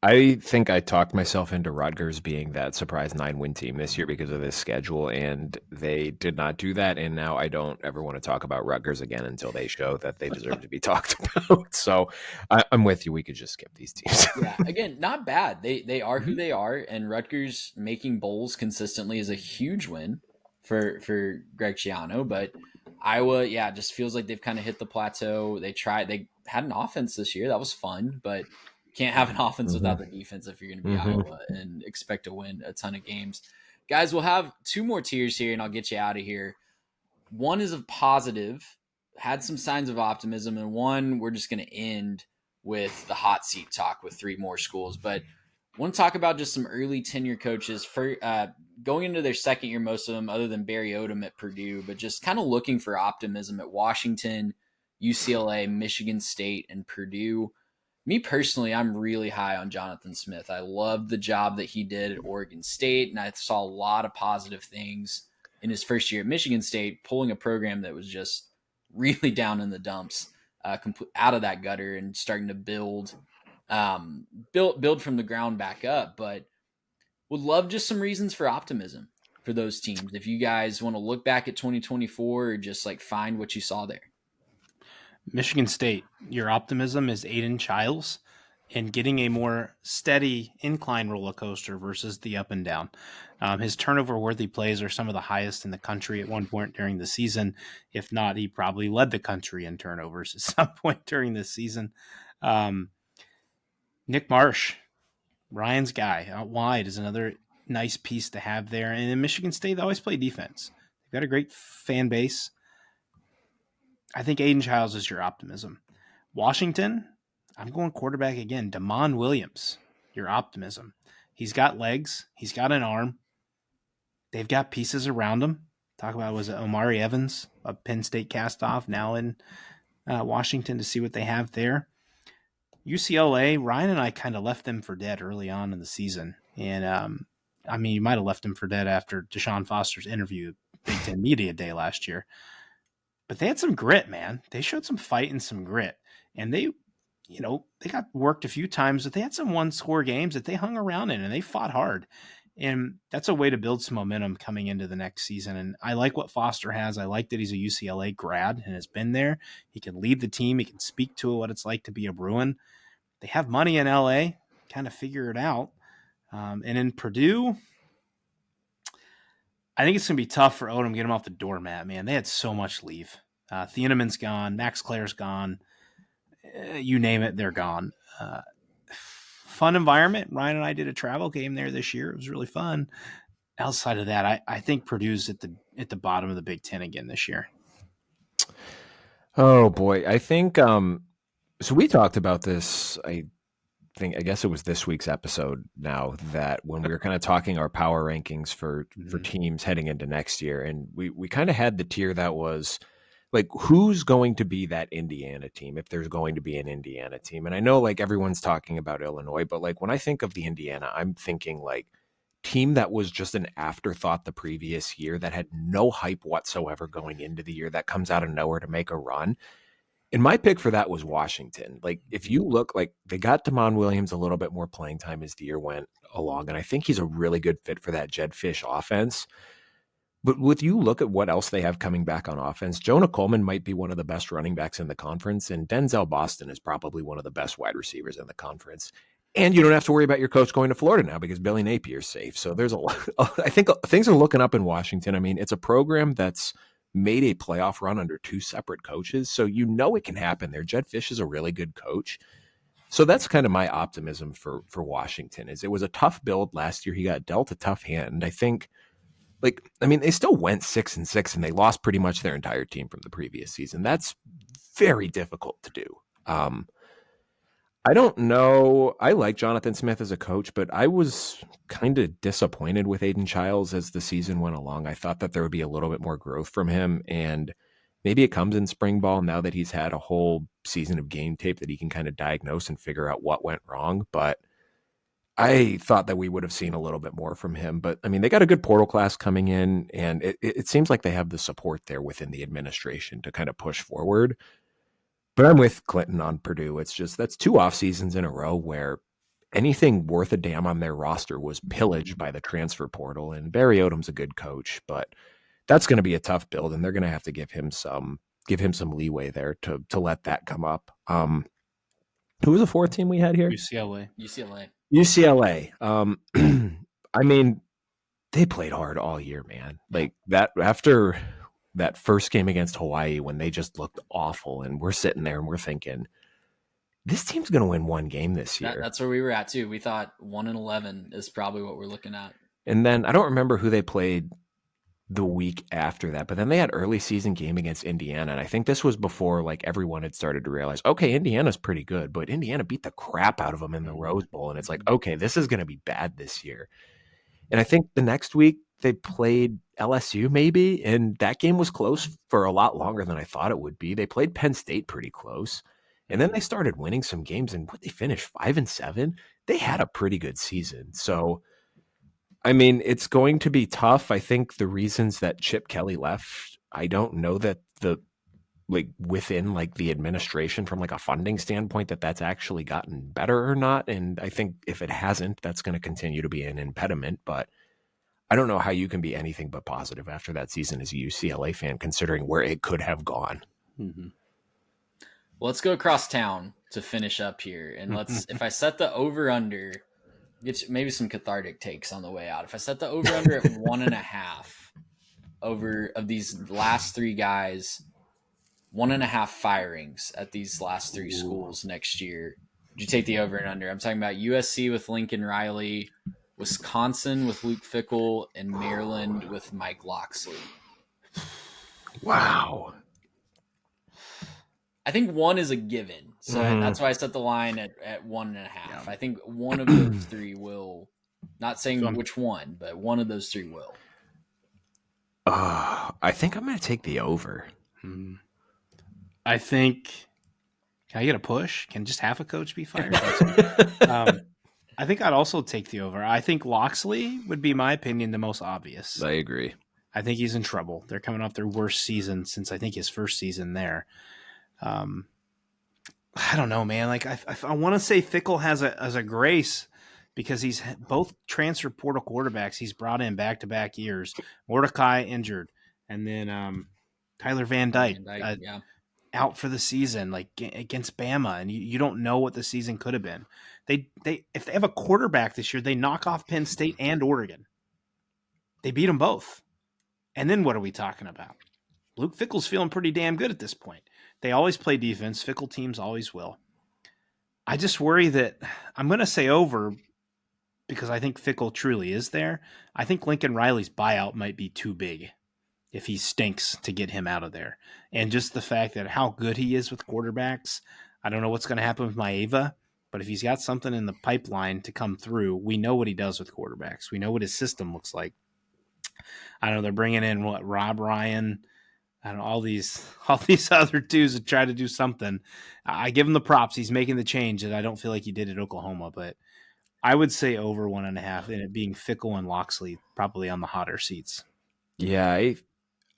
I think I talked myself into Rutgers being that surprise 9-win team this year because of this schedule, and they did not do that. And now I don't ever want to talk about Rutgers again until they show that they deserve to be talked about. So I'm with you. We could just skip these teams. Yeah, again, not bad. They are who they are, and Rutgers making bowls consistently is a huge win for Greg Schiano. But Iowa, yeah, just feels like they've kind of hit the plateau. They had an offense this year. That was fun, but can't have an offense without the defense if you're going to be Iowa and expect to win a ton of games. Guys, we'll have 2 more tiers here, and I'll get you out of here. One is a positive, had some signs of optimism, and one we're just going to end with the hot seat talk with 3 more schools. But I want to talk about just some early tenure coaches for going into their second year, most of them, other than Barry Odom at Purdue, but just kind of looking for optimism at Washington, UCLA, Michigan State, and Purdue. Me personally, I'm really high on Jonathan Smith. I loved the job that he did at Oregon State, and I saw a lot of positive things in his first year at Michigan State, pulling a program that was just really down in the dumps, out of that gutter, and starting to build from the ground back up. But would love just some reasons for optimism for those teams. If you guys want to look back at 2024 or just like find what you saw there. Michigan State, your optimism is Aiden Childs and getting a more steady incline roller coaster versus the up and down. His turnover-worthy plays are some of the highest in the country at one point during the season. If not, he probably led the country in turnovers at some point during this season. Nick Marsh, Ryan's guy, out wide is another nice piece to have there. And in Michigan State, they always play defense. They've got a great fan base. I think Aiden Childs is your optimism. Washington, I'm going quarterback again. Damon Williams, your optimism. He's got legs. He's got an arm. They've got pieces around him. Talk about, was it Omari Evans, a Penn State cast-off, now in Washington, to see what they have there. UCLA, Ryan and I kind of left them for dead early on in the season. And, I mean, you might have left them for dead after Deshaun Foster's interview at Big Ten Media Day last year. But they had some grit, man. They showed some fight and some grit. And they got worked a few times, but they had some one-score games that they hung around in, and they fought hard. And that's a way to build some momentum coming into the next season. And I like what Foster has. I like that he's a UCLA grad and has been there. He can lead the team. He can speak to what it's like to be a Bruin. They have money in LA, kind of figure it out. And in Purdue, I think it's going to be tough for Odom to get him off the doormat, man. They had so much leave. Thienemann's gone. Max Clare's gone. You name it, they're gone. Fun environment. Ryan and I did a travel game there this year. It was really fun. Outside of that, I think Purdue's at the bottom of the Big Ten again this year. Oh boy, I think So we talked about this, I guess it was this week's episode now, that when we were kind of talking our power rankings for teams heading into next year, and we kind of had the tier that was like, who's going to be that Indiana team if there's going to be an Indiana team? And I know like everyone's talking about Illinois, but like when I think of the Indiana, I'm thinking like team that was just an afterthought the previous year, that had no hype whatsoever going into the year, that comes out of nowhere to make a run. And my pick for that was Washington. Like, if you look, like, they got Damon Williams a little bit more playing time as the year went along, and I think he's a really good fit for that Jed Fish offense. But with you look at what else they have coming back on offense, Jonah Coleman might be one of the best running backs in the conference, and Denzel Boston is probably one of the best wide receivers in the conference. And you don't have to worry about your coach going to Florida now because Billy Napier's safe. So there's a lot. I think things are looking up in Washington. I mean, it's a program that's made a playoff run under two separate coaches. So you know it can happen there. Jed Fish is a really good coach. So that's kind of my optimism for Washington. Is it was a tough build last year. He got dealt a tough hand. I think, like, I mean, they still went 6-6 and they lost pretty much their entire team from the previous season. That's very difficult to do. I don't know. I like Jonathan Smith as a coach, but I was kind of disappointed with Aiden Childs as the season went along. I thought that there would be a little bit more growth from him, and maybe it comes in spring ball now that he's had a whole season of game tape that he can kind of diagnose and figure out what went wrong. But I thought that we would have seen a little bit more from him. But I mean, they got a good portal class coming in, and it seems like they have the support there within the administration to kind of push forward. But I'm with Clinton on Purdue. It's just, that's 2 off seasons in a row where anything worth a damn on their roster was pillaged by the transfer portal. And Barry Odom's a good coach, but that's going to be a tough build, and they're going to have to give him some leeway there to let that come up. Who was the 4th team we had here? UCLA. I mean, they played hard all year, man. Like that after that first game against Hawaii, when they just looked awful, and we're sitting there and we're thinking, this team's going to win one game this year. That's where we were at too. We thought 1-11 is probably what we're looking at. And then I don't remember who they played the week after that, but then they had early season game against Indiana. And I think this was before like everyone had started to realize, okay, Indiana's pretty good, but Indiana beat the crap out of them in the Rose Bowl. And it's like, okay, this is going to be bad this year. And I think the next week they played LSU maybe, and that game was close for a lot longer than I thought it would be. They played Penn State pretty close, and then they started winning some games, and they finished 5-7. They had a pretty good season. So, I mean, it's going to be tough. I think the reasons that Chip Kelly left, I don't know that within like the administration from like a funding standpoint that's actually gotten better or not. And I think if it hasn't, that's going to continue to be an impediment. But I don't know how you can be anything but positive after that season as a UCLA fan, considering where it could have gone. Mm-hmm. Well, let's go across town to finish up here. And if I set the over-under, get maybe some cathartic takes on the way out. If I set the over-under at 1.5 over of these last 3 guys, 1.5 firings at these last 3 schools next year, would you take the over and under? I'm talking about USC with Lincoln Riley, Wisconsin with Luke Fickell, and Maryland with Mike Locksley. Wow. I think 1 is a given. So that's why I set the line at 1.5. Yeah. I think one of those 3 will, not saying which one, but one of those 3 will. I think I'm going to take the over. I think, can I get a push? Can just half a coach be fired? I think I'd also take the over. I think Locksley would be, my opinion, the most obvious. I agree. I think he's in trouble. They're coming off their worst season since I think his first season there. I don't know, man. Like I want to say Fickell has a grace because he's both transfer portal quarterbacks he's brought in back-to-back years. Mordecai injured, and then Tyler Van Dyke, out for the season, like against Bama, and you don't know what the season could have been. They if they have a quarterback this year, they knock off Penn State and Oregon. They beat them both. And then what are we talking about? Luke Fickell's feeling pretty damn good at this point. They always play defense. Fickell teams always will. I just worry that I'm going to say over because I think Fickell truly is there. I think Lincoln Riley's buyout might be too big if he stinks to get him out of there. And just the fact that how good he is with quarterbacks, I don't know what's going to happen with Maeva, but if he's got something in the pipeline to come through, we know what he does with quarterbacks. We know what his system looks like. I don't know. They're bringing in Rob Ryan. I don't know, all these other dudes that try to do something. I give him the props. He's making the change that I don't feel like he did at Oklahoma, but I would say over 1.5, and it being Fickle and Loxley probably on the hotter seats. Yeah,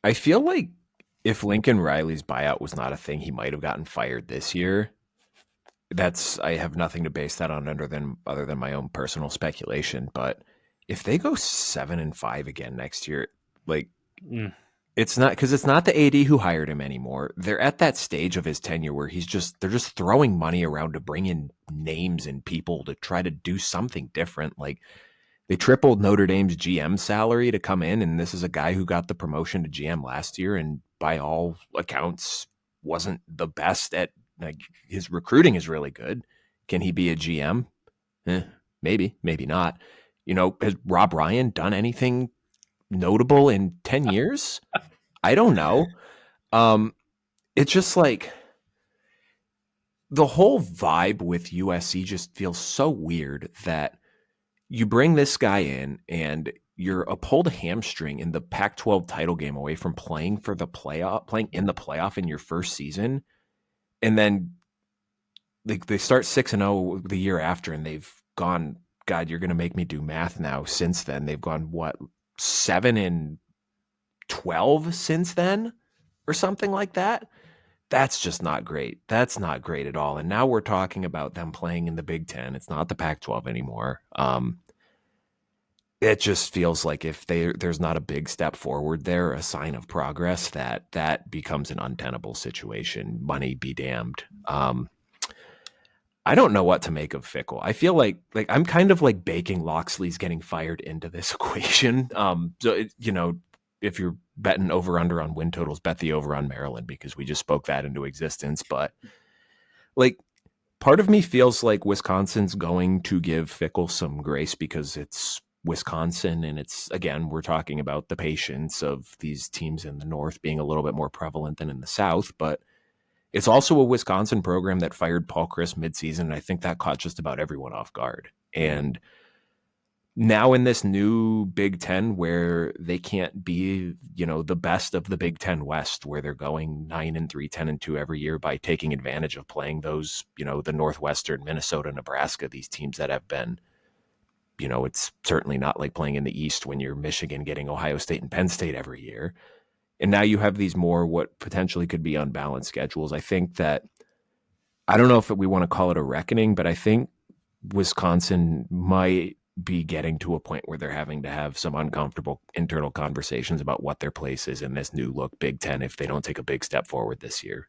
I feel like if Lincoln Riley's buyout was not a thing, he might have gotten fired this year. I have nothing to base that on other than my own personal speculation. But if they go 7-5 again next year, like it's not because it's not the AD who hired him anymore. They're at that stage of his tenure where they're just throwing money around to bring in names and people to try to do something different. Like they tripled Notre Dame's GM salary to come in, and this is a guy who got the promotion to GM last year, and by all accounts wasn't the best at. Like his recruiting is really good. Can he be a GM? Maybe, maybe not. Has Rob Ryan done anything notable in 10 years? I don't know. It's just like the whole vibe with USC just feels so weird that you bring this guy in and you're a pulled hamstring in the Pac-12 title game away from playing in the playoff in your first season. And then they start 6-0 the year after, and they've gone, God, you're going to make me do math now. Since then, they've gone, 7-12 since then or something like that? That's just not great. That's not great at all. And now we're talking about them playing in the Big Ten. It's not the Pac-12 anymore. It just feels like if there's not a big step forward there, a sign of progress, that becomes an untenable situation. Money be damned. I don't know what to make of Fickle. I feel like I'm kind of like baking Loxley's getting fired into this equation. If you're betting over under on win totals, bet the over on Maryland because we just spoke that into existence. But like part of me feels like Wisconsin's going to give Fickle some grace because it's Wisconsin, and it's, again, we're talking about the patience of these teams in the North being a little bit more prevalent than in the South, but it's also a Wisconsin program that fired Paul Chryst midseason, and I think that caught just about everyone off guard. And now in this new Big Ten where they can't be, the best of the Big Ten West, where they're going 9-3, 10-2 every year by taking advantage of playing those, the Northwestern, Minnesota, Nebraska, these teams that have been, it's certainly not like playing in the East when you're Michigan getting Ohio State and Penn State every year. And now you have these more what potentially could be unbalanced schedules. I think that, I don't know if we want to call it a reckoning, but I think Wisconsin might be getting to a point where they're having to have some uncomfortable internal conversations about what their place is in this new look Big Ten if they don't take a big step forward this year.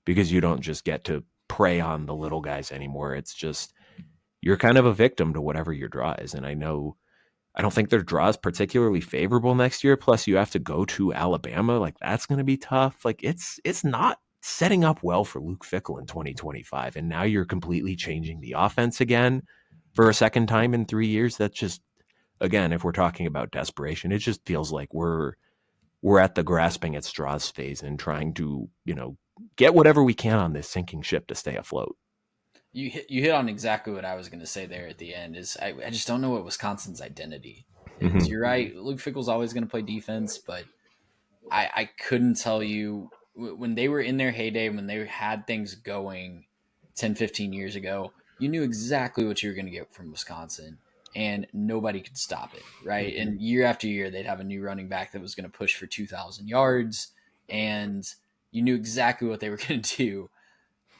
Because you don't just get to prey on the little guys anymore. It's just, you're kind of a victim to whatever your draw is. And I don't think their draw is particularly favorable next year. Plus you have to go to Alabama. Like that's going to be tough. Like it's not setting up well for Luke Fickell in 2025. And now you're completely changing the offense again for a second time in 3 years. That's just, again, if we're talking about desperation, it just feels like we're at the grasping at straws phase and trying to, get whatever we can on this sinking ship to stay afloat. You hit on exactly what I was going to say there at the end. Is I just don't know what Wisconsin's identity is. Mm-hmm. You're right. Luke Fickell's always going to play defense, but I couldn't tell you when they were in their heyday, when they had things going 10, 15 years ago, you knew exactly what you were going to get from Wisconsin, and nobody could stop it, right? Mm-hmm. And year after year, they'd have a new running back that was going to push for 2,000 yards, and you knew exactly what they were going to do.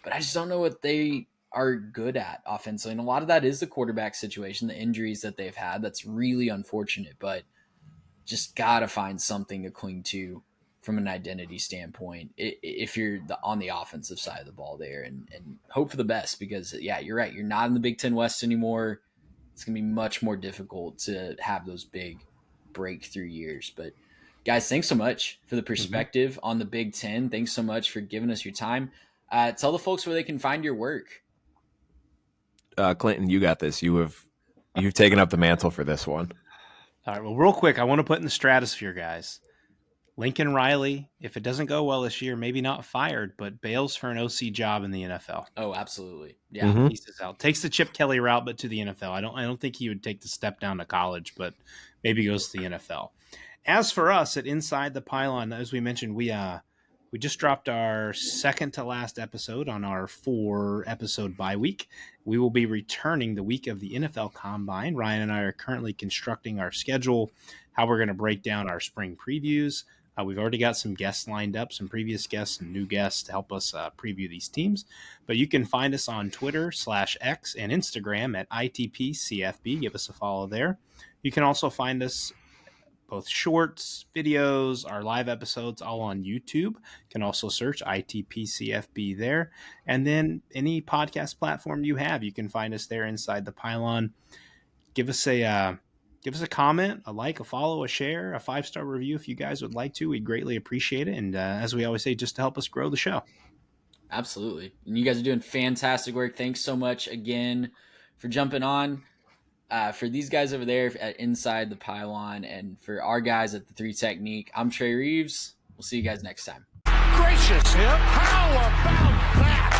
But I just don't know what they are good at offensively. And a lot of that is the quarterback situation, the injuries that they've had. That's really unfortunate, but just got to find something to cling to from an identity standpoint if you're on the offensive side of the ball there, and hope for the best because, yeah, you're right. You're not in the Big Ten West anymore. It's going to be much more difficult to have those big breakthrough years. But guys, thanks so much for the perspective on the Big Ten. Thanks so much for giving us your time. Tell the folks where they can find your work. Clinton, you got this. You've taken up the mantle for this one. All right. Well, real quick, I want to put in the stratosphere, guys. Lincoln Riley, if it doesn't go well this year, maybe not fired, but bails for an OC job in the NFL. Oh, absolutely. Yeah. Mm-hmm. Pieces out. Takes the Chip Kelly route, but to the NFL. I don't think he would take the step down to college, but maybe goes to the NFL. As for us at Inside the Pylon, as we mentioned, we just dropped our second to last episode on our 4-episode bye week. We will be returning the week of the NFL Combine. Ryan and I are currently constructing our schedule, how we're going to break down our spring previews. We've already got some guests lined up, some previous guests and new guests to help us preview these teams. But you can find us on Twitter/X and Instagram at ITPCFB. Give us a follow there. You can also find us both shorts, videos, our live episodes, all on YouTube. You can also search ITPCFB there. And then any podcast platform you have, you can find us there Inside the Pylon. Give us a comment, a like, a follow, a share, a 5-star review if you guys would like to. We'd greatly appreciate it. And as we always say, just to help us grow the show. Absolutely. And you guys are doing fantastic work. Thanks so much again for jumping on. For these guys over there at Inside the Pylon and for our guys at the 3 Technique, I'm Trey Reeves. We'll see you guys next time. Gracious him. How about that?